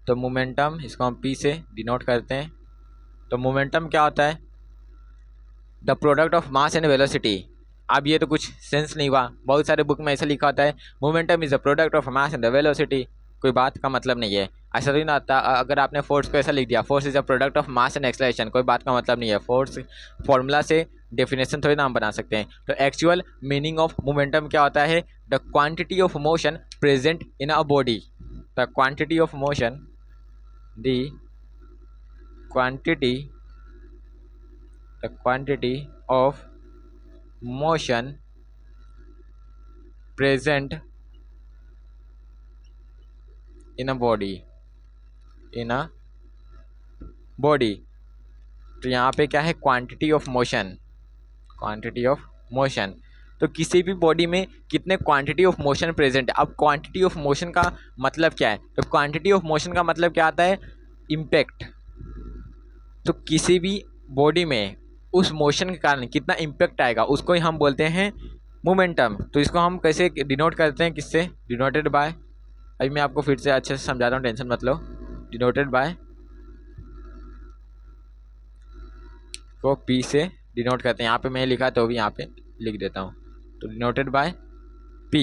तो मोमेंटम इसको हम P से डिनोट करते हैं। तो मोमेंटम क्या होता है, the product of mass and velocity. अब ये तो कुछ सेंस नहीं हुआ, बहुत सारे बुक में ऐसा लिखा होता है momentum is the product of mass and the velocity. कोई बात का मतलब नहीं है, ऐसा नहीं आता। अगर आपने फोर्स को ऐसा लिख दिया, force is the product of mass and acceleration, कोई बात का मतलब नहीं है। फोर्स फॉर्मूला से डेफिनेशन थोड़ी ना हम बना सकते हैं। तो एक्चुअल मीनिंग ऑफ मोमेंटम क्या होता है, the quantity of motion present in a body. The quantity of motion, the quantity of motion present in a body। तो यहाँ पे क्या है, क्वांटिटी ऑफ मोशन। तो किसी भी बॉडी में कितने क्वांटिटी ऑफ मोशन प्रेजेंट है। अब क्वांटिटी ऑफ मोशन का मतलब क्या है, तो क्वांटिटी ऑफ मोशन का मतलब क्या आता है, इम्पैक्ट। तो किसी भी बॉडी में उस मोशन के कारण कितना इम्पैक्ट आएगा उसको ही हम बोलते हैं मोमेंटम। तो इसको हम कैसे डिनोट करते हैं, किससे, डिनोटेड बाय, अभी मैं आपको फिर से अच्छे से समझा रहा हूँ, टेंशन मत लो। डिनोटेड बाय को P से डिनोट करते हैं। यहाँ पे मैं लिखा तो भी यहाँ पे लिख देता हूँ। तो डिनोटेड बाय P।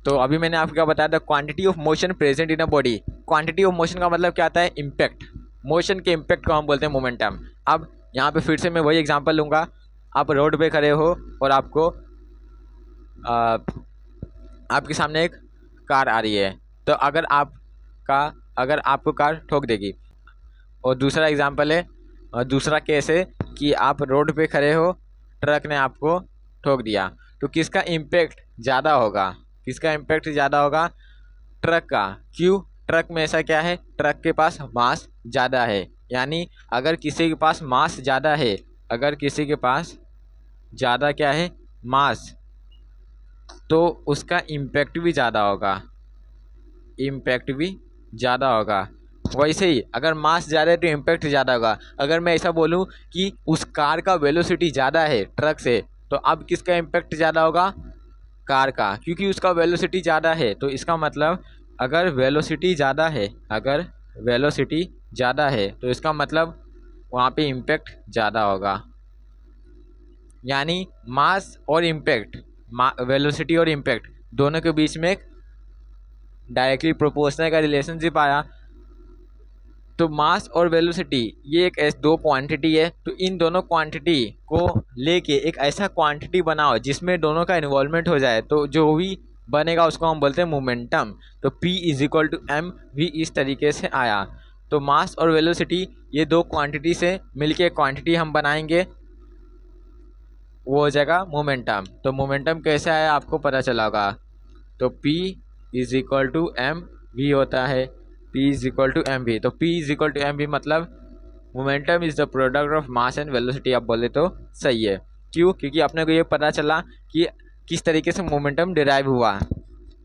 तो अभी मैंने आपको क्या बताया था, quantity of motion present in a body. Quantity of motion का मतलब क्या आता है, इम्पैक्ट। मोशन के इम्पैक्ट को हम बोलते हैं मोमेंटम। अब यहाँ पे फिर से मैं वही एग्जांपल लूँगा। आप रोड पे खड़े हो और आपको आपके सामने एक कार आ रही है, तो अगर आपको कार ठोक देगी। और दूसरा एग्जांपल है, दूसरा केस है कि आप रोड पे खड़े हो, ट्रक ने आपको ठोक दिया। तो किसका इम्पैक्ट ज़्यादा होगा, ट्रक का। क्यों, ट्रक में ऐसा क्या है, ट्रक के पास मास ज़्यादा है। यानी अगर किसी के पास मास ज़्यादा है, क्या है, मास, तो उसका इम्पैक्ट भी ज़्यादा होगा। वैसे ही अगर मास ज़्यादा है तो इम्पैक्ट ज़्यादा होगा। अगर मैं ऐसा बोलूँ कि उस कार का वेलोसिटी ज़्यादा है ट्रक से, तो अब किसका इम्पैक्ट ज़्यादा होगा, कार का, क्योंकि उसका वेलोसिटी ज़्यादा है। तो इसका मतलब अगर वेलोसिटी ज़्यादा है तो इसका मतलब वहाँ पे इम्पैक्ट ज़्यादा होगा। यानी मास और इम्पैक्ट, वेलोसिटी और इम्पैक्ट दोनों के बीच में एक डायरेक्टली प्रोपोर्शनल का रिलेशनशिप आया। तो मास और वेलोसिटी ये एक दो क्वांटिटी है। तो इन दोनों क्वांटिटी को लेके एक ऐसा क्वांटिटी बनाओ जिसमें दोनों का इन्वॉल्वमेंट हो जाए, तो जो भी बनेगा उसको हम बोलते हैं मोमेंटम। तो P = m भी इस तरीके से आया। तो मास और वेलोसिटी ये दो क्वांटिटी से मिलके क्वांटिटी हम बनाएंगे, वो हो जाएगा मोमेंटम। तो मोमेंटम कैसे आया आपको पता चला होगा। तो P = mv होता है, P = mv। तो P = mv मतलब momentum is the product of mass and velocity, आप बोले तो सही है। क्यों, क्योंकि अपने को ये पता चला कि किस तरीके से मोमेंटम डिराइव हुआ।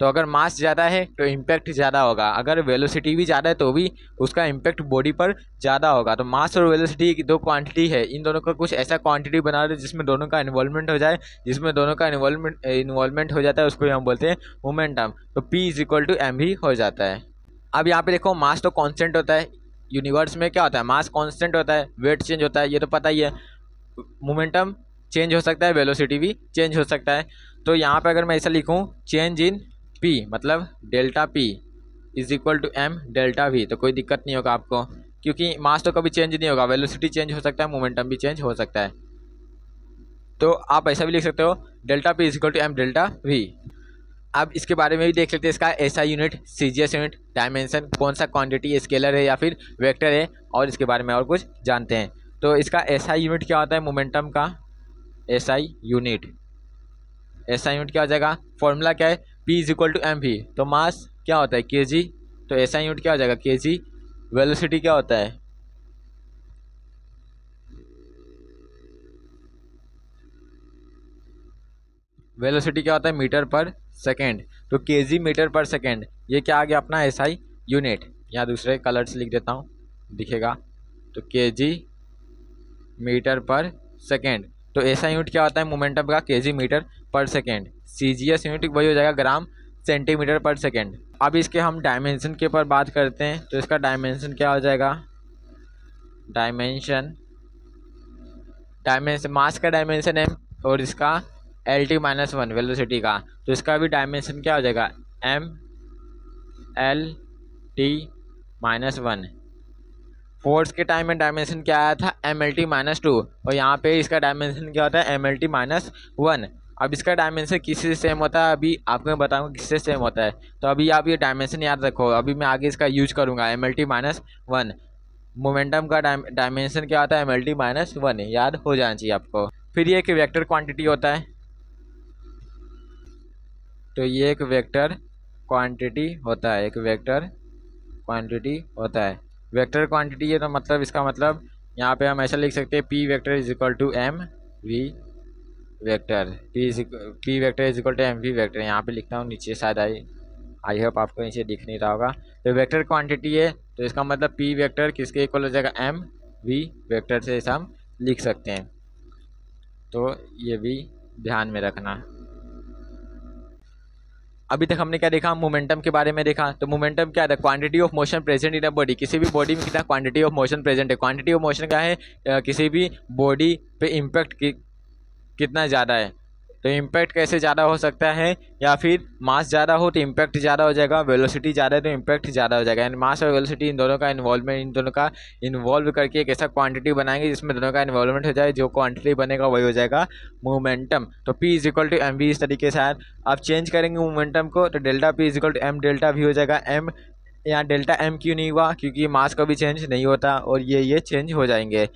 तो अगर मास ज़्यादा है तो इम्पैक्ट ज़्यादा होगा, अगर वेलोसिटी भी ज़्यादा है तो भी उसका इम्पैक्ट बॉडी पर ज़्यादा होगा। तो मास और वेलोसिटी की दो क्वांटिटी है, इन दोनों का कुछ ऐसा क्वांटिटी बना रहे जिसमें दोनों का इन्वॉल्वमेंट हो जाए। जिसमें दोनों का इन्वॉल्वमेंट हो जाता है उसको हम बोलते हैं मोमेंटम। तो P = mv हो जाता है। अब यहाँ पे देखो, मास तो कांस्टेंट होता है, यूनिवर्स में क्या होता है, मास कांस्टेंट होता है, वेट चेंज होता है, ये तो पता ही है। मोमेंटम चेंज हो सकता है, वेलोसिटी भी चेंज हो सकता है। तो यहाँ पे अगर मैं ऐसा लिखूँ, चेंज इन P मतलब delta P = m delta V, तो कोई दिक्कत नहीं होगा आपको, क्योंकि मास तो कभी चेंज नहीं होगा, वेलोसिटी चेंज हो सकता है, मोमेंटम भी चेंज हो सकता है। तो आप ऐसा भी लिख सकते हो, delta P = m delta V। अब इसके बारे में भी देख लेते हैं, इसका SI unit, CGS unit, dimension, कौन सा क्वांटिटी, स्केलर है या फिर वेक्टर है, और इसके बारे में और कुछ जानते हैं। तो इसका SI यूनिट क्या होता है, मोमेंटम का SI यूनिट क्या हो जाएगा, फॉर्मूला क्या है, P is equal to M V. तो मास क्या होता है kg, तो ऐसा यूनिट क्या हो जाएगा kg। वेलोसिटी क्या होता है, वेलोसिटी क्या होता है मीटर पर सेकेंड। तो kg मीटर पर सेकेंड, ये क्या आ गया अपना SI यूनिट। यहाँ दूसरे कलर से लिख देता हूँ, दिखेगा। तो kg मीटर पर सेकेंड, तो ऐसा यूनिट क्या होता है मोमेंटम का kg मीटर पर सेकेंड। CGS यूनिट वही हो जाएगा ग्राम सेंटीमीटर पर सेकेंड। अब इसके हम डायमेंशन के ऊपर बात करते हैं, तो इसका डायमेंशन क्या हो जाएगा, डायमेंशन मास का डायमेंशन है और इसका LT-1 वेलोसिटी का, तो इसका भी डायमेंशन क्या हो जाएगा MLT-1। फोर्स के टाइम में डायमेंशन क्या आया था MLT-2, और यहाँ पे इसका डायमेंशन क्या होता है MLT-1। अब इसका डायमेंशन किससे सेम होता है, अभी आपको मैं बताऊंगा किससे सेम होता है। तो अभी आप ये डायमेंशन याद रखो, अभी मैं आगे इसका यूज करूँगा MLT-1। मोमेंटम का डायमेंशन क्या होता है MLT-1, याद हो जाना चाहिए आपको। फिर ये एक वेक्टर क्वांटिटी होता है, तो ये एक वेक्टर क्वांटिटी होता है, एक वेक्टर क्वांटिटी होता है। वेक्टर क्वांटिटी है तो मतलब इसका मतलब यहाँ पे हम ऐसा लिख सकते हैं P vector is equal to M V vector, P vector is equal to M V vector. यहाँ पे लिखता हूँ, नीचे शायद आई होप आपको नीचे दिख नहीं रहा होगा। तो वेक्टर क्वांटिटी है तो इसका मतलब P वेक्टर किसके इक्वल हो जाएगा एम वी वेक्टर से ऐसा हम लिख सकते हैं। तो ये भी ध्यान में रखना। अभी तक हमने क्या देखा, मोमेंटम के बारे में देखा। तो मोमेंटम क्या है, quantity of motion present in a body. किसी भी बॉडी में कितना क्वांटिटी ऑफ मोशन प्रेजेंट है। क्वांटिटी ऑफ मोशन क्या है, किसी भी बॉडी पे इम्पैक्ट कितना ज़्यादा है। तो इम्पैक्ट कैसे ज़्यादा हो सकता है, या फिर मास ज़्यादा हो तो इम्पैक्ट ज़्यादा हो जाएगा, वेलोसिटी ज़्यादा है तो इम्पैक्ट ज़्यादा हो जाएगा। यानी मास और वेलोसिटी इन दोनों का इन्वॉल्वमेंट, इन दोनों का इन्वॉल्व करके एक ऐसा क्वांटिटी बनाएंगे जिसमें दोनों का इन्वॉल्वमेंट हो जाए। जो क्वांटिटी बनेगा वही हो जाएगा मोमेंटम। तो P is equal to M V, इस तरीके से आप चेंज करेंगे मोमेंटम को, तो delta P is equal to M delta V हो जाएगा। एम यहाँ डेल्टा एम क्यों नहीं हुआ, क्योंकि मास कभी चेंज नहीं होता और ये चेंज हो जाएंगे।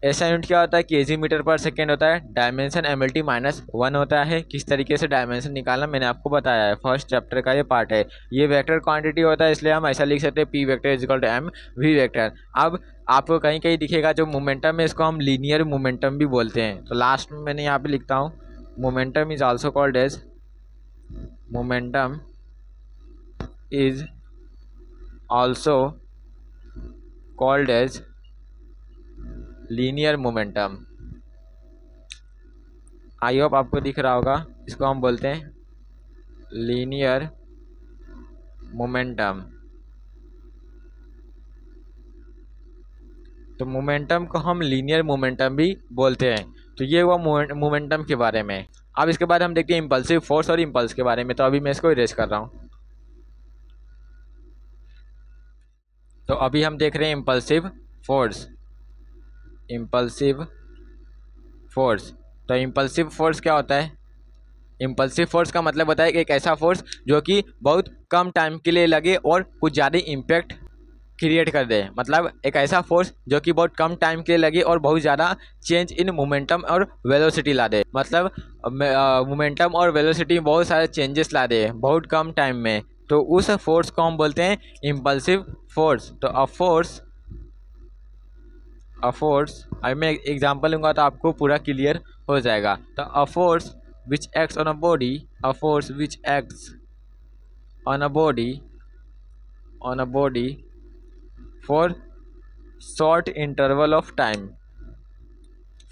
ऐसा यूनिट क्या होता है kg मीटर पर सेकेंड होता है। डायमेंशन MLT-1 होता है। किस तरीके से डायमेंशन निकालना मैंने आपको बताया है, फर्स्ट चैप्टर का ये पार्ट है। ये वेक्टर क्वांटिटी होता है, इसलिए हम ऐसा लिख सकते हैं P vector is equal to M V vector. अब आपको कहीं कहीं दिखेगा जो मोमेंटम है इसको हम लीनियर मोमेंटम भी बोलते हैं। तो लास्ट में मैंने यहाँ पे लिखता हूँ, momentum is also called as momentum is also called as linear momentum. I hope आपको दिख रहा होगा, इसको हम बोलते हैं लीनियर मोमेंटम। तो मोमेंटम को हम लीनियर मोमेंटम भी बोलते हैं। तो ये हुआ मोमेंटम के बारे में। अब इसके बाद हम देखते हैं इम्पल्सिव फोर्स और इम्पल्स के बारे में। तो अभी मैं इसको इरेज कर रहा हूँ। तो अभी हम देख रहे हैं इम्पल्सिव फोर्स। इम्पल्सिव फोर्स, तो इम्पल्सिव फोर्स क्या होता है, इम्पल्सिव फोर्स का मतलब होता है कि एक ऐसा फोर्स जो कि बहुत कम टाइम के लिए लगे और कुछ ज़्यादा इम्पैक्ट क्रिएट कर दे। मतलब एक ऐसा फोर्स जो कि बहुत कम टाइम के लिए लगे और बहुत ज़्यादा चेंज इन मोमेंटम और वेलोसिटी ला दे। मतलब मोमेंटम और वेलोसिटी में बहुत सारे चेंजेस ला दे बहुत कम टाइम में। तो उस फोर्स को हम बोलते हैं इम्पल्सिव फोर्स। तो अ फोर्स अभी मैं एग्जांपल लूँगा तो आपको पूरा क्लियर हो जाएगा। तो a force which acts on a body, a force which acts on a body for short interval of time,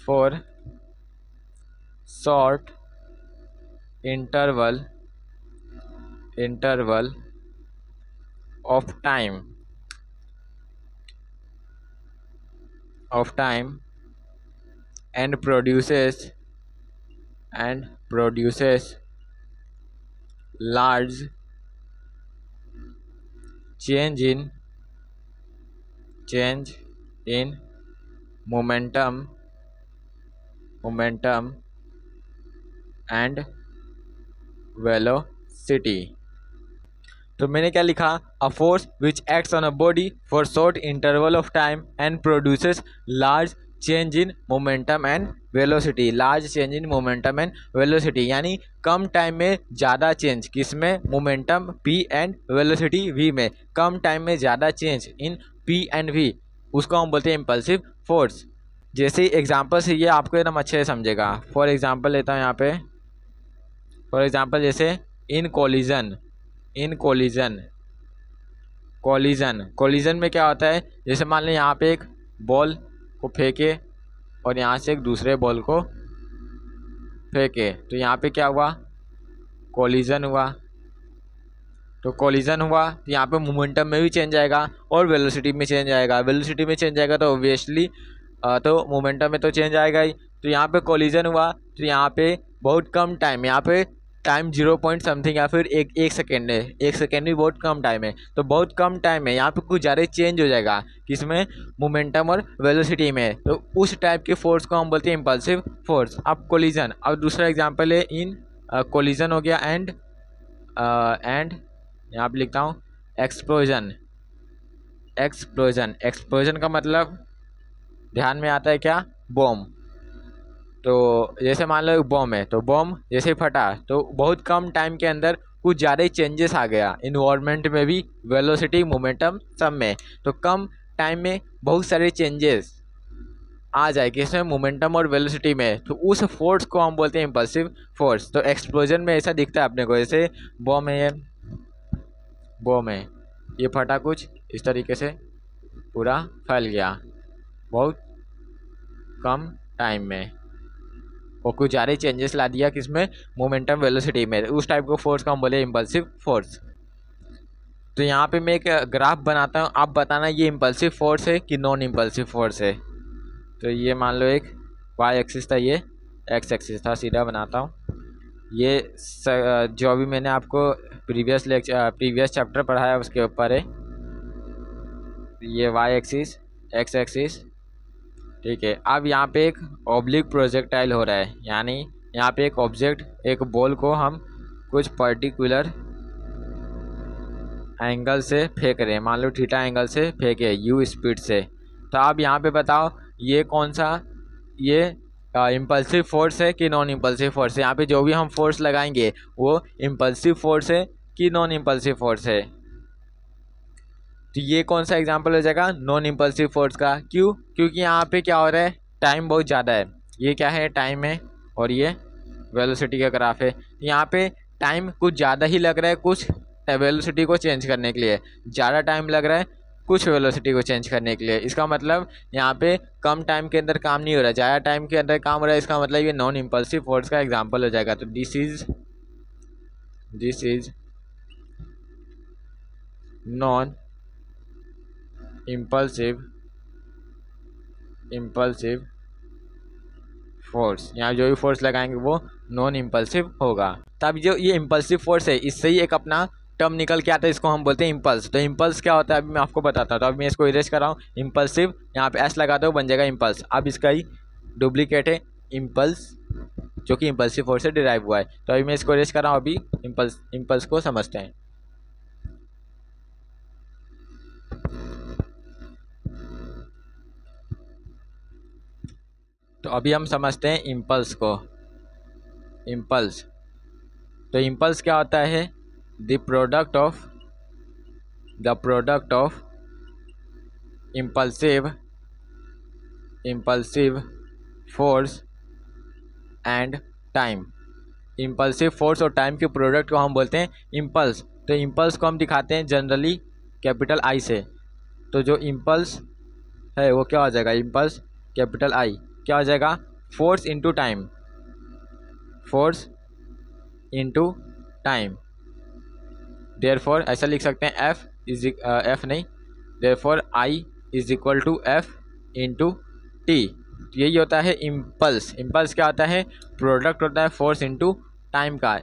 for short interval of time and produces large change in momentum and velocity। तो मैंने क्या लिखा, a force which acts on a body for short interval of time and produces large change in momentum and velocity, large change in momentum and velocity, यानी कम time में ज़्यादा change, किसमें, momentum p and velocity v में, कम time में ज़्यादा change in p and v, उसको हम बोलते हैं इम्पल्सिव फोर्स। जैसे एग्जांपल से ये आपको एकदम अच्छे से समझेगा। फॉर एग्जांपल लेता हूँ यहाँ पे, फॉर एग्जांपल जैसे इन कोलिजन, इन कोलिजन, कोलिजन में क्या होता है, जैसे मान लें यहाँ पे एक बॉल को फेंके और यहाँ से एक दूसरे बॉल को फेंके, तो यहाँ पे क्या हुआ, कोलिजन हुआ। तो कोलिजन हुआ तो यहाँ पे मोमेंटम में भी चेंज आएगा और वेलोसिटी में चेंज आएगा। वेलोसिटी में चेंज आएगा तो ऑब्वियसली तो मोमेंटम में तो चेंज आएगा ही। तो यहाँ पे कोलिजन हुआ तो यहाँ पे बहुत कम टाइम, यहाँ पे टाइम 0 पॉइंट समथिंग या फिर एक सेकेंड है, एक सेकेंड भी बहुत कम टाइम है, तो बहुत कम टाइम है, यहाँ पे कुछ ज़्यादा चेंज हो जाएगा, किसमें, मोमेंटम और वेलोसिटी में। तो उस टाइप के फोर्स को हम बोलते हैं इम्पल्सिव फोर्स। अब कोलिजन, अब दूसरा एग्जांपल है इन कोलिजन हो गया एंड यहाँ पे लिखता हूँ एक्सप्लोजन। एक्सप्लोजन का मतलब ध्यान में आता है क्या, बॉम्ब। तो जैसे मान लो बॉम्ब है, तो बॉम्ब जैसे फटा तो बहुत कम टाइम के अंदर कुछ ज़्यादा ही चेंजेस आ गया, इन्वायरमेंट में भी, वेलोसिटी, मोमेंटम सब में। तो कम टाइम में बहुत सारे चेंजेस आ जाए किसमें, मोमेंटम और वेलोसिटी में, तो उस फोर्स को हम बोलते हैं इम्पल्सिव फोर्स। तो एक्सप्लोजन में ऐसा दिखता है अपने को, जैसे बॉम्ब है, ये फटा कुछ इस तरीके से पूरा फैल गया बहुत कम टाइम में और कुछ ज़्यादा चेंजेस ला दिया किसमें, मोमेंटम वेलोसिटी में। उस टाइप को फोर्स को हम बोले इम्पल्सिव फोर्स। तो यहाँ पे मैं एक ग्राफ बनाता हूँ, आप बताना ये इम्पल्सिव फोर्स है कि नॉन इम्पल्सिव फोर्स है। तो ये मान लो एक वाई एक्सिस था, ये एक्स एक्सिस था, सीधा बनाता हूँ। ये जो अभी मैंने आपको प्रीवियस चैप्टर पढ़ाया उसके ऊपर है। ये वाई एक्सिस, एक्स एक्सिस, ठीक है। अब यहाँ पे एक ऑब्लिक प्रोजेक्टाइल हो रहा है, यानी यहाँ पे एक ऑब्जेक्ट, एक बॉल को हम कुछ पर्टिकुलर एंगल से फेंक रहे हैं, मान लो थीटा एंगल से फेंके यू स्पीड से। तो अब यहाँ पे बताओ ये कौन सा, ये इम्पल्सिव फोर्स है कि नॉन इम्पल्सिव फोर्स है। यहाँ पे जो भी हम फोर्स लगाएंगे वो इम्पल्सिव फोर्स है कि नॉन इम्पल्सिव फोर्स है। तो ये कौन सा एग्जांपल हो जाएगा, नॉन इम्पल्सिव फोर्स का। क्यों, क्योंकि यहाँ पे क्या हो रहा है, टाइम बहुत ज़्यादा है। ये क्या है, टाइम है, और ये वेलोसिटी का ग्राफ है। यहाँ पे टाइम कुछ ज़्यादा ही लग रहा है कुछ वेलोसिटी को चेंज करने के लिए, ज़्यादा टाइम लग रहा है कुछ वेलोसिटी को चेंज करने के लिए। इसका मतलब यहाँ पे कम टाइम के अंदर काम नहीं हो रहा है, ज़्यादा टाइम के अंदर काम हो रहा है। इसका मतलब ये नॉन इम्पल्सिव फोर्स का एग्जाम्पल हो जाएगा। तो this is non impulsive force. यहाँ जो भी फोर्स लगाएंगे वो नॉन इम्पल्सिव होगा। तब जो ये इम्पल्सिव फोर्स है, इससे ही एक अपना टर्म निकल के आता है, इसको हम बोलते हैं इम्पल्स। तो इम्पल्स क्या होता है अभी मैं आपको बताता हूँ। तो अभी मैं इसको इरेज कर रहा हूँ, इम्पल्सिव, यहाँ पे एस लगा दो बन जाएगा इम्पल्स। अब इसका ही डुप्लीकेट है इम्पल्स, जो कि इम्पल्सिव फोर्स से डिराइव हुआ है। तो अभी मैं इसको इरेज कर रहा हूँ। अभी इम्पल्स को समझते हैं। तो अभी हम समझते हैं इम्पल्स को। इम्पल्स, तो इम्पल्स क्या होता है, the product of impulsive force and time. Impulsive force और टाइम के प्रोडक्ट को हम बोलते हैं इम्पल्स। तो इम्पल्स को हम दिखाते हैं जनरली कैपिटल आई से। तो जो इम्पल्स है वो क्या हो जाएगा, इम्पल्स कैपिटल आई क्या हो जाएगा, force into time, force into time. Therefore ऐसा लिख सकते हैं एफ नहीं, therefore I is equal to F into T. यही होता है इम्पल्स। इम्पल्स क्या होता है, प्रोडक्ट होता है फोर्स इंटू टाइम का।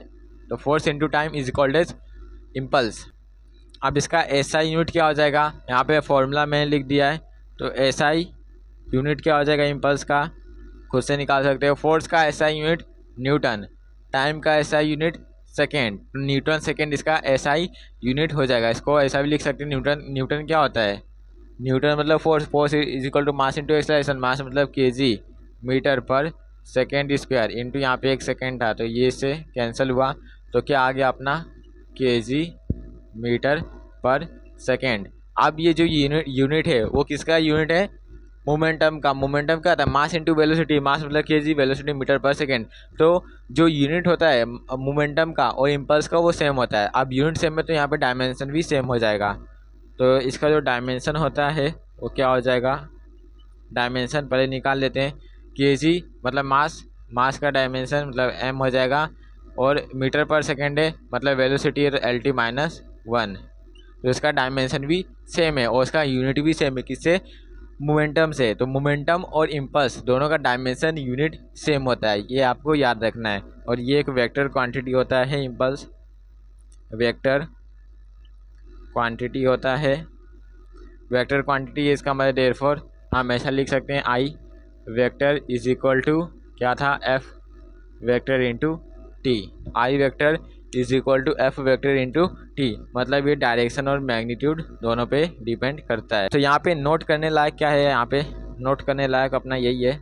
तो force into time is equal to impulse. अब इसका एसआई यूनिट क्या हो जाएगा, यहाँ पे फॉर्मूला मैंने लिख दिया है। तो एसआई यूनिट क्या हो जाएगा इम्पल्स का, खुद से निकाल सकते हो। फोर्स का एसआई यूनिट न्यूटन, टाइम का SI unit second, Newton second इसका एसआई यूनिट हो जाएगा। इसको ऐसा भी लिख सकते हैं, न्यूटन क्या होता है, न्यूटन मतलब force, force is equal to mass into acceleration, mass मतलब केजी मीटर पर सेकेंड स्क्वायर इंटू यहाँ पे 1 सेकेंड था तो ये से कैंसिल हुआ, तो क्या आ गया अपना केजी मीटर पर सेकेंड। अब ये जो यूनिट है वो किसका यूनिट है? मोमेंटम का। मोमेंटम क्या था? मास इंटू वेलोसिटी, मास मतलब केजी, वेलोसिटी मीटर पर सेकेंड। तो जो यूनिट होता है मोमेंटम का और इम्पल्स का वो सेम होता है। अब यूनिट सेम है तो यहाँ पे डायमेंशन भी सेम हो जाएगा। तो इसका जो डायमेंशन होता है वो क्या हो जाएगा? डायमेंशन पहले निकाल लेते हैं। केजी मतलब मास, मास का डायमेंशन मतलब m हो जाएगा, और मीटर पर सेकेंड है मतलब वेलोसिटी LT -1। तो इसका डायमेंशन भी सेम है और इसका यूनिट भी सेम है। किससे? मोमेंटम से। तो मोमेंटम और इम्पल्स दोनों का डायमेंशन यूनिट सेम होता है, ये आपको याद रखना है। और ये एक वेक्टर क्वांटिटी होता है, इम्पल्स वेक्टर क्वांटिटी होता है। वेक्टर क्वांटिटी इसका मतलब देयरफॉर हम ऐसा लिख सकते हैं I vector is equal to क्या था? F vector into T. I vector is equal to F vector into T, मतलब ये डायरेक्शन और मैग्नीट्यूड दोनों पे डिपेंड करता है। तो यहाँ पे नोट करने लायक क्या है? यहाँ पे नोट करने लायक अपना यही है,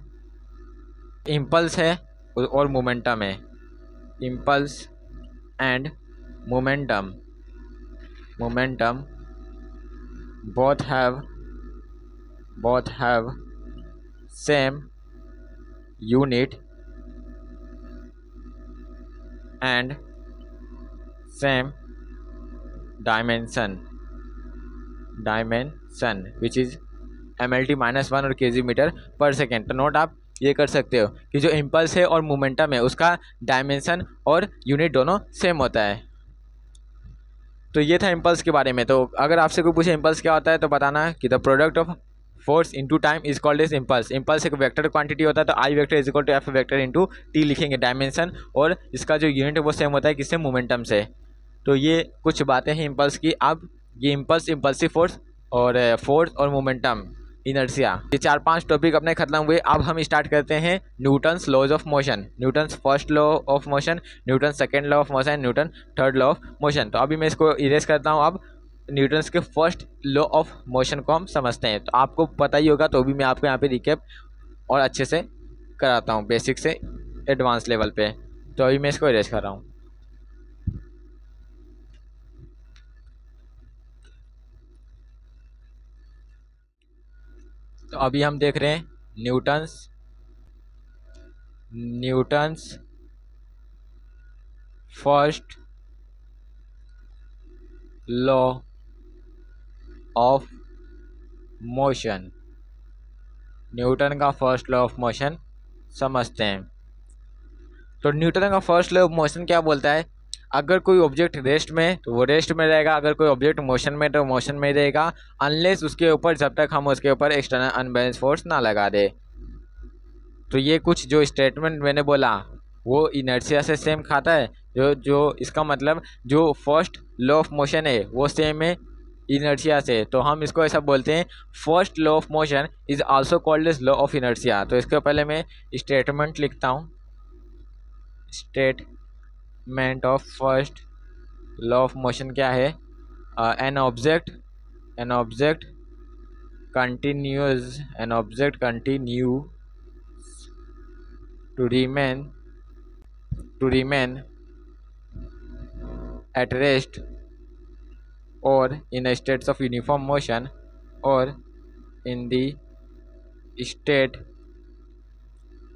इम्पल्स है और मोमेंटम है। Impulse and momentum, momentum both have same unit and same dimension which is MLT -1 और kg मीटर पर सेकेंड। तो नोट आप ये कर सकते हो कि जो इम्पल्स है और मोमेंटम है उसका डायमेंशन और यूनिट दोनों सेम होता है। तो ये था इम्पल्स के बारे में। तो अगर आपसे कोई पूछे इम्पल्स क्या होता है तो बताना कि the product of force into time is called as impulse. Impulse एक वेक्टर क्वांटिटी होता है, तो I vector is equal to F vector into t लिखेंगे डायमेंशन, और इसका जो यूनिट है वो सेम होता है किससे? मोमेंटम से। तो ये कुछ बातें हैं इम्पल्स की। अब ये इम्पल्स, इम्पल्सिव फोर्स और मोमेंटम, इनर्शिया, ये 4-5 टॉपिक अपने खत्म हुए। अब हम स्टार्ट करते हैं Newton's laws of motion. Newton's first law of motion, Newton second law of motion, Newton third law of motion. तो अभी मैं इसको इरेज करता हूँ। अब न्यूटन्स के फर्स्ट लॉ ऑफ मोशन को हम समझते हैं। तो आपको पता ही होगा, तो भी मैं आपको यहाँ पे रिकैप और अच्छे से कराता हूँ, बेसिक से एडवांस लेवल पे। तो अभी मैं इसको इरेज कर रहा हूँ। तो अभी हम देख रहे हैं Newton's first law of motion. Newton का फर्स्ट लॉ ऑफ मोशन समझते हैं। तो न्यूटन का फर्स्ट लॉ ऑफ मोशन क्या बोलता है? अगर कोई ऑब्जेक्ट रेस्ट में तो वो रेस्ट में रहेगा, अगर कोई ऑब्जेक्ट मोशन में तो मोशन में रहेगा, अनलेस उसके ऊपर, जब तक हम उसके ऊपर एक्सटर्नल अनबैलेंस फोर्स ना लगा दे। तो ये कुछ जो स्टेटमेंट मैंने बोला वो इनर्शिया से सेम खाता है। जो इसका मतलब जो फर्स्ट लॉ ऑफ मोशन है वो सेम है इनर्शिया से। तो हम इसको ऐसा बोलते हैं, first law of motion is also called as law of inertia. तो इसके पहले मैं स्टेटमेंट लिखता हूँ। Statement of first law of motion क्या है? An object continues to remain at rest or in a states of uniform motion or in the state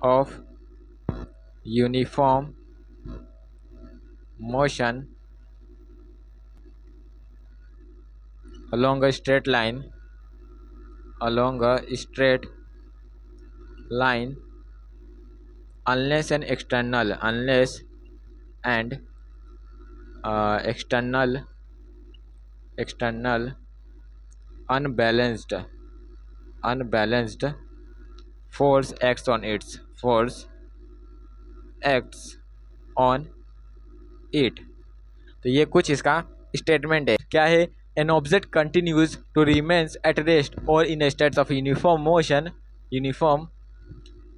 of uniform motion along a straight line unless an external unbalanced force acts on it। तो ये कुछ इसका statement है। क्या है? An object continues to remains at rest और in states of uniform motion.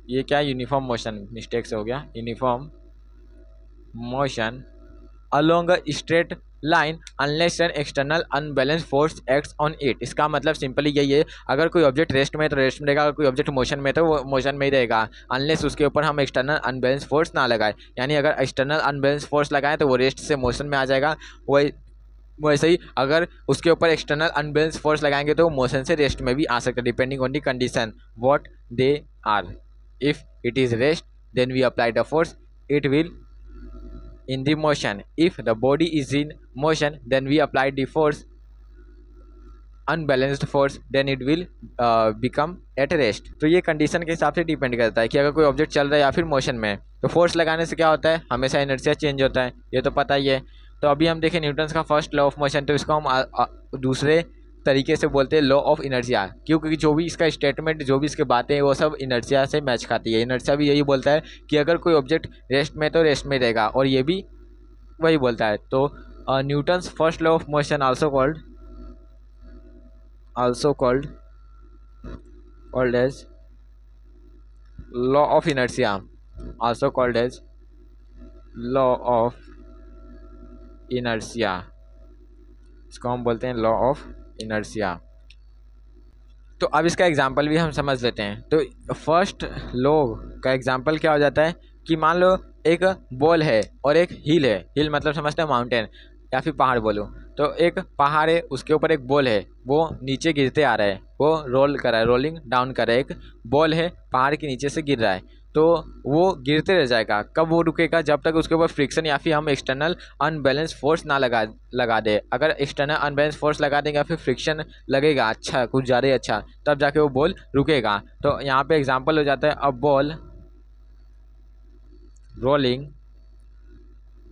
ये क्या? यूनिफॉर्म मोशन, मिस्टेक से हो गया। Uniform motion along a straight line unless an external unbalance force acts on it. इसका मतलब सिंपली यही है, अगर कोई ऑब्जेक्ट रेस्ट में है तो रेस्ट में रहेगा, अगर कोई ऑब्जेक्ट मोशन में है तो वो मोशन में ही रहेगा, अनलेस उसके ऊपर हम एक्सटर्नल अनबैलेंस फोर्स ना लगाए। यानी अगर एक्सटर्नल अनबैलेंस फोर्स लगाएं तो वो रेस्ट से मोशन में आ जाएगा, वही वैसे ही अगर उसके ऊपर एक्सटर्नल अनबैलेंस फोर्स लगाएंगे तो मोशन से रेस्ट में भी आ सकता है, depending on the condition what they are. If it is rest then we apply the force, it will in the motion. If the body is in motion then we apply the force, unbalanced force, then it will become at rest। तो ये condition के हिसाब से depend करता है कि अगर कोई ऑब्जेक्ट चल रहा है या फिर मोशन में है तो फोर्स लगाने से क्या होता है, हमेशा इनर्शिया चेंज होता है, ये तो पता ही है। तो अभी हम देखें न्यूटन्स का फर्स्ट लॉ ऑफ मोशन, तो इसको हम दूसरे तरीके से बोलते हैं लॉ ऑफ इनर्शिया, क्योंकि जो भी इसका स्टेटमेंट, जो भी इसके बातें हैं वो सब इनर्शिया से मैच खाती है। इनर्शिया भी यही बोलता है कि अगर कोई ऑब्जेक्ट रेस्ट में तो रेस्ट में रहेगा, और ये भी वही बोलता है। तो Newton's first law of motion also called as law of inertia, also called as law of inertia, इसको हम बोलते हैं लॉ ऑफ इनर्शिया। तो अब इसका एग्जांपल भी हम समझ लेते हैं। तो फर्स्ट लॉ का एग्जांपल क्या हो जाता है कि मान लो एक बॉल है और एक हिल है, हिल मतलब समझते हैं माउंटेन या फिर पहाड़ बोलो। तो एक पहाड़ है, उसके ऊपर एक बॉल है, वो नीचे गिरते आ रहा है, वो रोल कर रहा है, रोलिंग डाउन कर रहा है। एक बॉल है पहाड़ के नीचे से गिर रहा है, तो वो गिरते रह जाएगा। कब वो रुकेगा, जब तक उसके ऊपर फ्रिक्शन या फिर हम एक्सटर्नल अनबैलेंस फोर्स ना लगा दे। अगर एक्सटर्नल अनबैलेंस फोर्स लगा देंगे या फिर फ्रिक्शन लगेगा अच्छा, कुछ ज़्यादा अच्छा, तब जाके वो बॉल रुकेगा। तो यहाँ पे एग्जांपल हो जाता है, अ ball rolling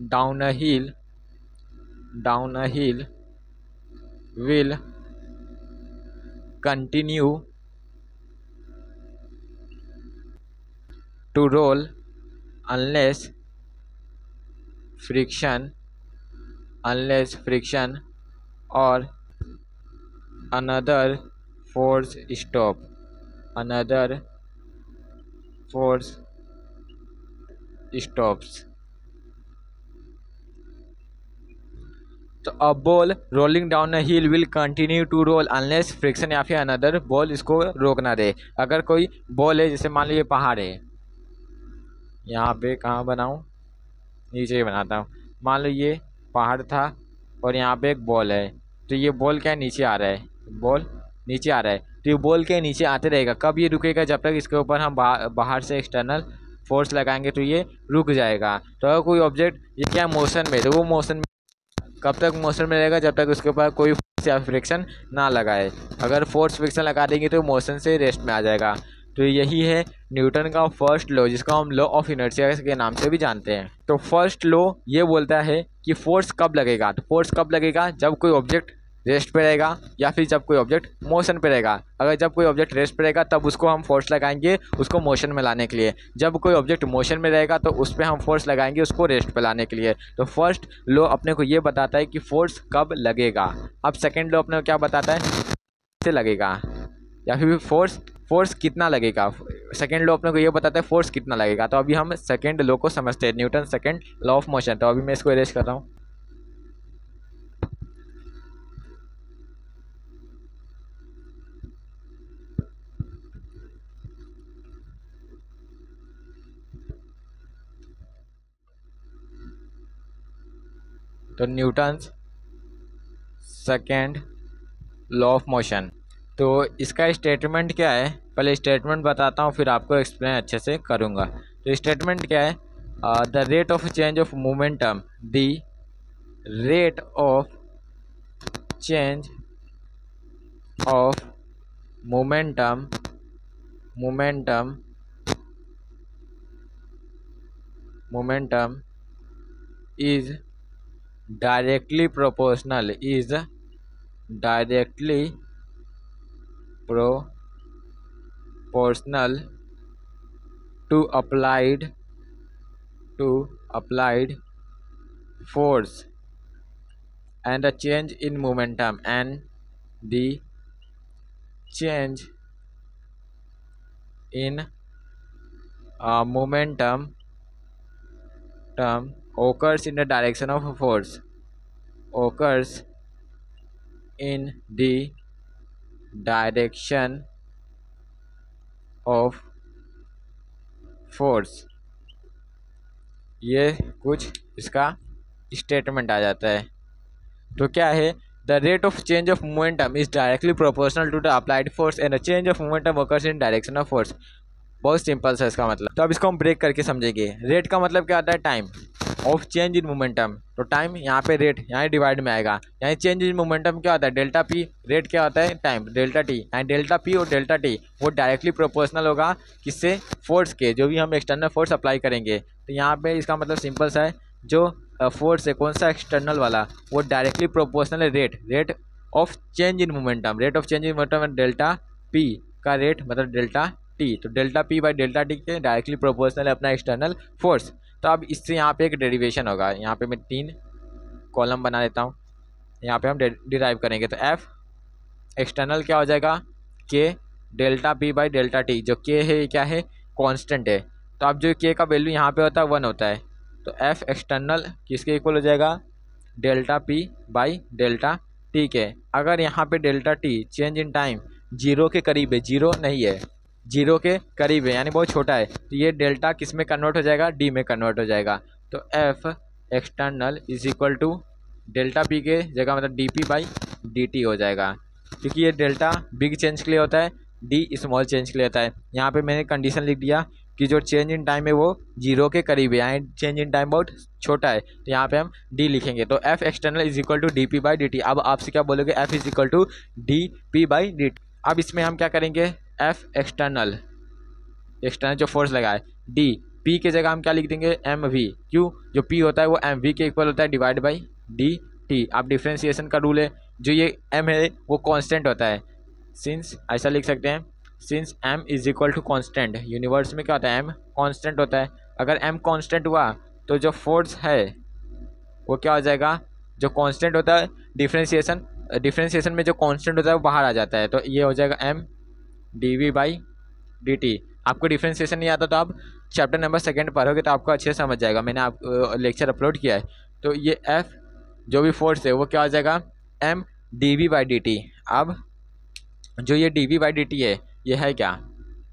down a hill will continue to roll unless friction or another force stops। तो a ball rolling down a hill will continue to roll unless friction या फिर अनदर बॉल इसको रोक ना दे। अगर कोई बॉल है, जैसे मान लो ये पहाड़ है, यहाँ पे कहाँ बनाऊँ, नीचे ही बनाता हूँ। मान लो ये पहाड़ था और यहाँ पे एक बॉल है, तो ये बॉल क्या नीचे आ रहा है, बॉल नीचे आ रहा है, तो ये बॉल के नीचे आते रहेगा। कब ये रुकेगा, जब तक इसके ऊपर हम बाहर से एक्सटर्नल फोर्स लगाएंगे तो ये रुक जाएगा। तो अगर कोई ऑब्जेक्ट ये क्या मोशन में, तो वो मोशन कब तक मोशन में रहेगा, जब तक उसके ऊपर कोई फोर्स या फ्रिक्शन ना लगाए। अगर फोर्स फ्रिक्शन लगा देंगे तो मोशन से रेस्ट में आ जाएगा। तो यही है न्यूटन का फर्स्ट लॉ, जिसको हम लॉ ऑफ इनर्शिया के नाम से भी जानते हैं। तो फर्स्ट लॉ ये बोलता है कि फोर्स कब लगेगा, तो फोर्स कब लगेगा, जब कोई ऑब्जेक्ट रेस्ट पे रहेगा या फिर जब कोई ऑब्जेक्ट मोशन पे रहेगा। अगर जब कोई ऑब्जेक्ट रेस्ट पे रहेगा तब उसको हम फोर्स लगाएंगे उसको मोशन में लाने के लिए, जब कोई ऑब्जेक्ट मोशन में रहेगा तो उस पर हम फोर्स लगाएंगे उसको रेस्ट पे लाने के लिए। तो फर्स्ट लॉ अपने को ये बताता है कि फोर्स कब लगेगा। अब सेकेंड लॉ अपने को क्या बताता है, से लगेगा या फिर फोर्स कितना लगेगा। सेकेंड लॉ अपने को ये बताता है फोर्स कितना लगेगा। तो अभी हम सेकेंड लॉ को समझते हैं, Newton second law of motion. तो अभी मैं इसको इरेज कर रहा हूँ। तो Newton's second law of motion, तो इसका स्टेटमेंट क्या है, पहले स्टेटमेंट बताता हूँ फिर आपको एक्सप्लेन अच्छे से करूँगा। तो स्टेटमेंट क्या है, the rate of change of momentum, the rate of change of momentum is directly proportional to applied force and the change in momentum, and the change in momentum occurs in the direction of force occurs in the direction of force। ये कुछ इसका statement आ जाता है। तो क्या है, the rate of change of momentum is directly proportional to the applied force and the change of momentum occurs in direction of force. बहुत simple सा इसका मतलब। तो अब इसको हम ब्रेक करके समझेंगे। रेट का मतलब क्या होता है, time of change in momentum. तो टाइम यहाँ पे रेट यहाँ डिवाइड में आएगा, यहाँ चेंज इन मोमेंटम क्या होता है, डेल्टा पी। रेट क्या होता है, टाइम, डेल्टा टी। यहाँ डेल्टा पी और डेल्टा टी वो डायरेक्टली प्रोपोर्शनल होगा किससे, फोर्स के, जो भी हम एक्सटर्नल फोर्स अप्लाई करेंगे। तो यहाँ पे इसका मतलब सिंपल सा है, जो फोर्स है कौन सा, एक्सटर्नल वाला, वो डायरेक्टली प्रोपोर्शनल है rate of change in momentum. Rate of change in momentum delta P का रेट मतलब डेल्टा टी। तो delta P by delta T के डायरेक्टली प्रोपोर्शनल है अपना एक्सटर्नल फोर्स। तो अब इससे यहाँ पे एक डेरिवेशन होगा। यहाँ पे मैं 3 कॉलम बना देता हूँ, यहाँ पे हम डिराइव करेंगे। तो एफ एक्सटर्नल क्या हो जाएगा, के delta P by delta T. जो के है क्या है, कांस्टेंट है। तो अब जो के का वैल्यू यहाँ पे होता है 1 होता है। तो एफ एक्सटर्नल किसके इक्वल हो जाएगा, delta P by delta T के। अगर यहाँ पे delta T change in time 0 के करीब है, 0 नहीं है, 0 के करीब है यानी बहुत छोटा है, तो ये डेल्टा किस में कन्वर्ट हो जाएगा, डी में कन्वर्ट हो जाएगा। तो F external is equal to delta P के जगह मतलब D P by D T हो जाएगा, क्योंकि ये डेल्टा बिग चेंज के लिए होता है, डी स्मॉल चेंज के लिए होता है। यहाँ पे मैंने कंडीशन लिख दिया कि जो चेंज इन टाइम है वो 0 के करीब है, यहाँ चेंज इन टाइम बहुत छोटा है, तो यहाँ पे हम डी लिखेंगे। तो F external is equal to D P by D T. अब आपसे क्या बोलोगे, F is equal to D P by D T. अब इसमें हम क्या करेंगे, एफ एक्सटर्नल जो फोर्स लगा है, डी पी के जगह हम क्या लिख देंगे, एम वी। क्यों, जो पी होता है वो एम वी के इक्वल होता है डिवाइड बाई डी टी। अब डिफ्रेंसिएशन का रूल है, जो ये एम है वो कांस्टेंट होता है। सिंस ऐसा लिख सकते हैं, since M is equal to constant. Universe में क्या होता है, एम कांस्टेंट होता है। अगर एम कांस्टेंट हुआ तो जो फोर्स है वो क्या हो जाएगा, जो कांस्टेंट होता है डिफ्रेंसिएशन में जो कांस्टेंट होता है वो बाहर आ जाता है। तो ये हो जाएगा M D we by D T. आपको डिफ्रेंसिएशन नहीं आता तो आप चैप्टर नंबर 2 पढ़ोगे तो आपको अच्छे से समझ जाएगा, मैंने आप लेक्चर अपलोड किया है। तो ये एफ जो भी फोर्स है वो क्या हो जाएगा, M D we by D T. अब जो ये D we by D T है ये है क्या,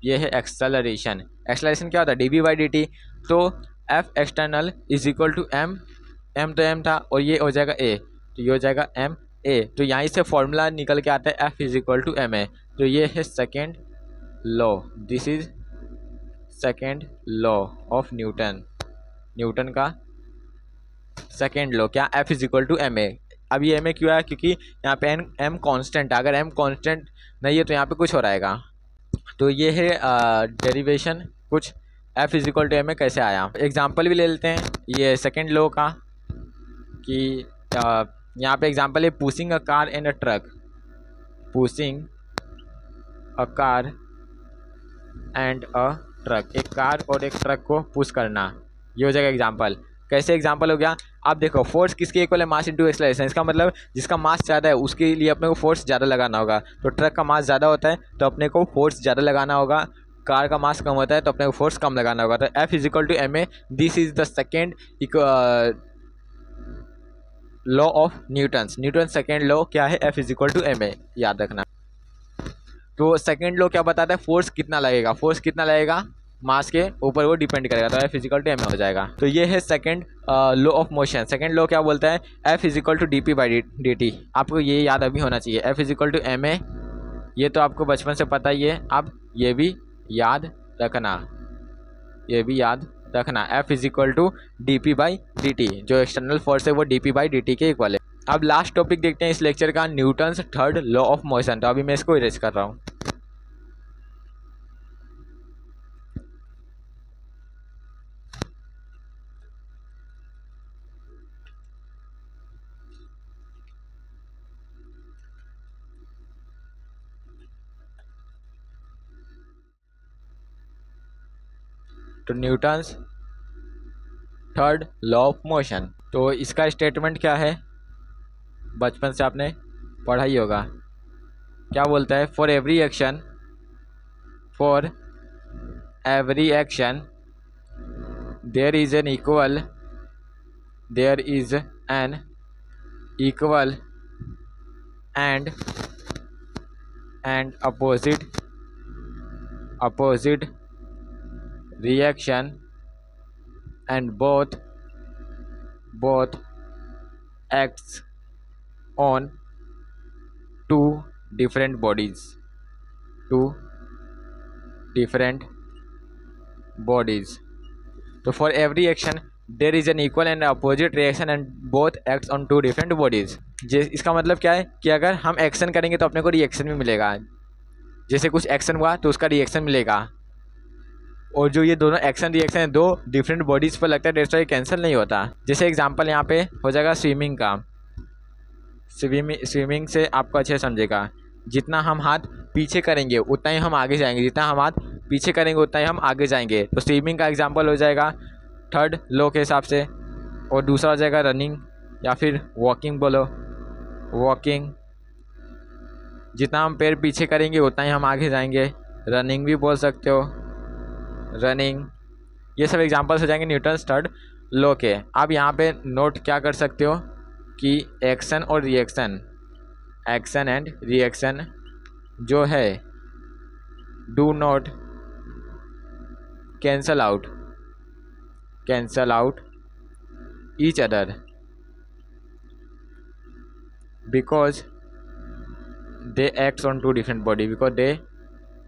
ये है एक्सेलरेशन। एक्सेलरेशन क्या होता है, d we by D t. तो F external is equal to m तो एम था और ये हो जाएगा ए, तो ये हो जाएगा एम ए। तो यहाँ से फॉर्मूला निकल के आता है F is equal to M A. तो ये है second law, this is second law of Newton का सेकेंड लॉ, क्या, F is equal to M A. अब ये एम ए क्यों आया, क्योंकि यहाँ पे एम कांस्टेंट है। अगर एम कांस्टेंट नहीं है तो यहाँ पे कुछ हो रहेगा। तो ये है डेरिवेशन कुछ F is equal to M A कैसे आया। एग्जाम्पल भी ले लेते हैं ये सेकेंड लॉ का, कि यहाँ पे एग्जाम्पल है pushing a car and a truck. Pushing a car and a truck, एक कार और एक ट्रक को पुश करना, ये हो जाएगा एग्जाम्पल। कैसे एग्जाम्पल हो गया, आप देखो फोर्स किसके इक्वल है, मास इंटू एक्सेलरेशन। इसका मतलब जिसका मास ज़्यादा है उसके लिए अपने को फोर्स ज़्यादा लगाना होगा। तो ट्रक का मास ज़्यादा होता है तो अपने को फोर्स ज़्यादा लगाना होगा, कार का मास कम होता है तो अपने को फोर्स कम लगाना होगा। तो F is equal to M A, this is the second law of Newton second law क्या है, F is equal to M A, याद रखना। तो सेकेंड लॉ क्या बताता है, फोर्स कितना लगेगा मास के ऊपर वो डिपेंड करेगा। तो एफ इजिकल टू एम हो जाएगा। तो ये है second law of motion. Second law क्या बोलता है, F is equal to D P by D T. आपको ये याद अभी होना चाहिए, F is equal to M A, ये तो आपको बचपन से पता ही है। अब ये भी याद रखना, F is equal to D P by D T. जो एक्सटर्नल फोर्स है वो D P by D T के इक्वल है। अब लास्ट टॉपिक देखते हैं इस लेक्चर का, Newton's third law of motion. तो अभी मैं इसको इरेज कर रहा हूँ। तो Newton's third law of motion, तो इसका स्टेटमेंट क्या है, बचपन से आपने पढ़ा ही होगा। क्या बोलता है, for every action there is an equal and opposite reaction and both acts on two different bodies. So for every action there is an equal and opposite reaction and both acts on two different bodies. इसका मतलब क्या है कि अगर हम action करेंगे तो अपने को रिएक्शन भी मिलेगा। जैसे कुछ एक्शन हुआ तो उसका रिएक्शन मिलेगा, और जो ये दोनों एक्शन रिएक्शन है दो डिफरेंट बॉडीज़ पर लगता है, डेट्स व्हाई कैंसिल नहीं होता। जैसे एग्जांपल यहाँ पे हो जाएगा स्विमिंग का। स्विमिंग से आपको अच्छे समझेगा, जितना हम हाथ पीछे करेंगे उतना ही हम आगे जाएंगे, जितना हम हाथ पीछे करेंगे उतना ही हम आगे जाएंगे। तो स्विमिंग का एग्जांपल हो जाएगा थर्ड लॉ के हिसाब से, और दूसरा हो जाएगा रनिंग या फिर वॉकिंग। बोलो वॉकिंग, जितना हम पैर पीछे करेंगे उतना ही हम आगे जाएंगे। रनिंग भी बोल सकते हो, रनिंग। ये सब एग्जांपल्स हो जाएंगे न्यूटन्स थर्ड लॉ के। अब यहाँ पे नोट क्या कर सकते हो कि एक्शन और रिएक्शन, एक्शन एंड रिएक्शन जो है do not cancel out each other because they acts on two different body, because they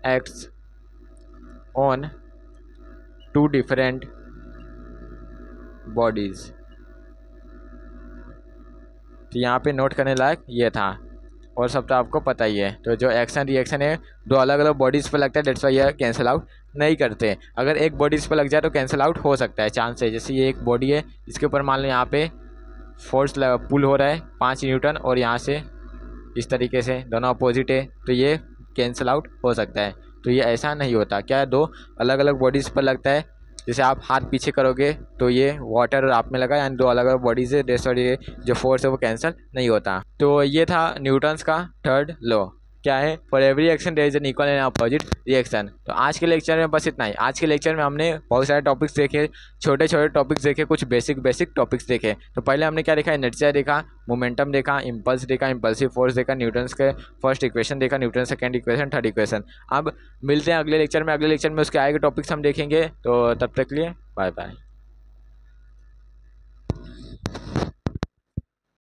acts on two different bodies। तो यहाँ पे नोट करने लायक ये था, और सब तो आपको पता ही है। तो जो एक्शन रिएक्शन है दो अलग अलग बॉडीज़ पर लगता है, डेट्स वाई यह कैंसिल आउट नहीं करते। अगर एक बॉडीज़ पर लग जाए तो कैंसिल आउट हो सकता है, चांस है। जैसे ये एक बॉडी है, इसके ऊपर मान लो यहाँ पे फोर्स पुल हो रहा है 5 न्यूटन, और यहाँ से इस तरीके से दोनों अपोजिट है, तो ये कैंसिल आउट हो सकता है। तो ये ऐसा नहीं होता। क्या दो अलग अलग बॉडीज़ पर लगता है, जैसे आप हाथ पीछे करोगे तो ये वाटर और आप में लगा, यानी दो अलग अलग बॉडीज़ है, ये जो फोर्स है वो कैंसिल नहीं होता। तो ये था न्यूटन्स का थर्ड लॉ। क्या है, for every action there is an equal and opposite reaction. तो आज के लेक्चर में बस इतना ही। आज के लेक्चर में हमने बहुत सारे टॉपिक्स देखे, छोटे छोटे टॉपिक्स देखे, कुछ बेसिक टॉपिक्स देखे। तो पहले हमने क्या देखा, इनर्शिया देखा, मोमेंटम देखा, इम्पल्स देखा, इम्पल्सिव फोर्स देखा, न्यूटन्स के फर्स्ट इक्वेशन देखा, Newton second equation, third equation. अब मिलते हैं अगले लेक्चर में। अगले लेक्चर में उसके आगे टॉपिक्स हम देखेंगे। तो तब तक के लिए बाय बाय।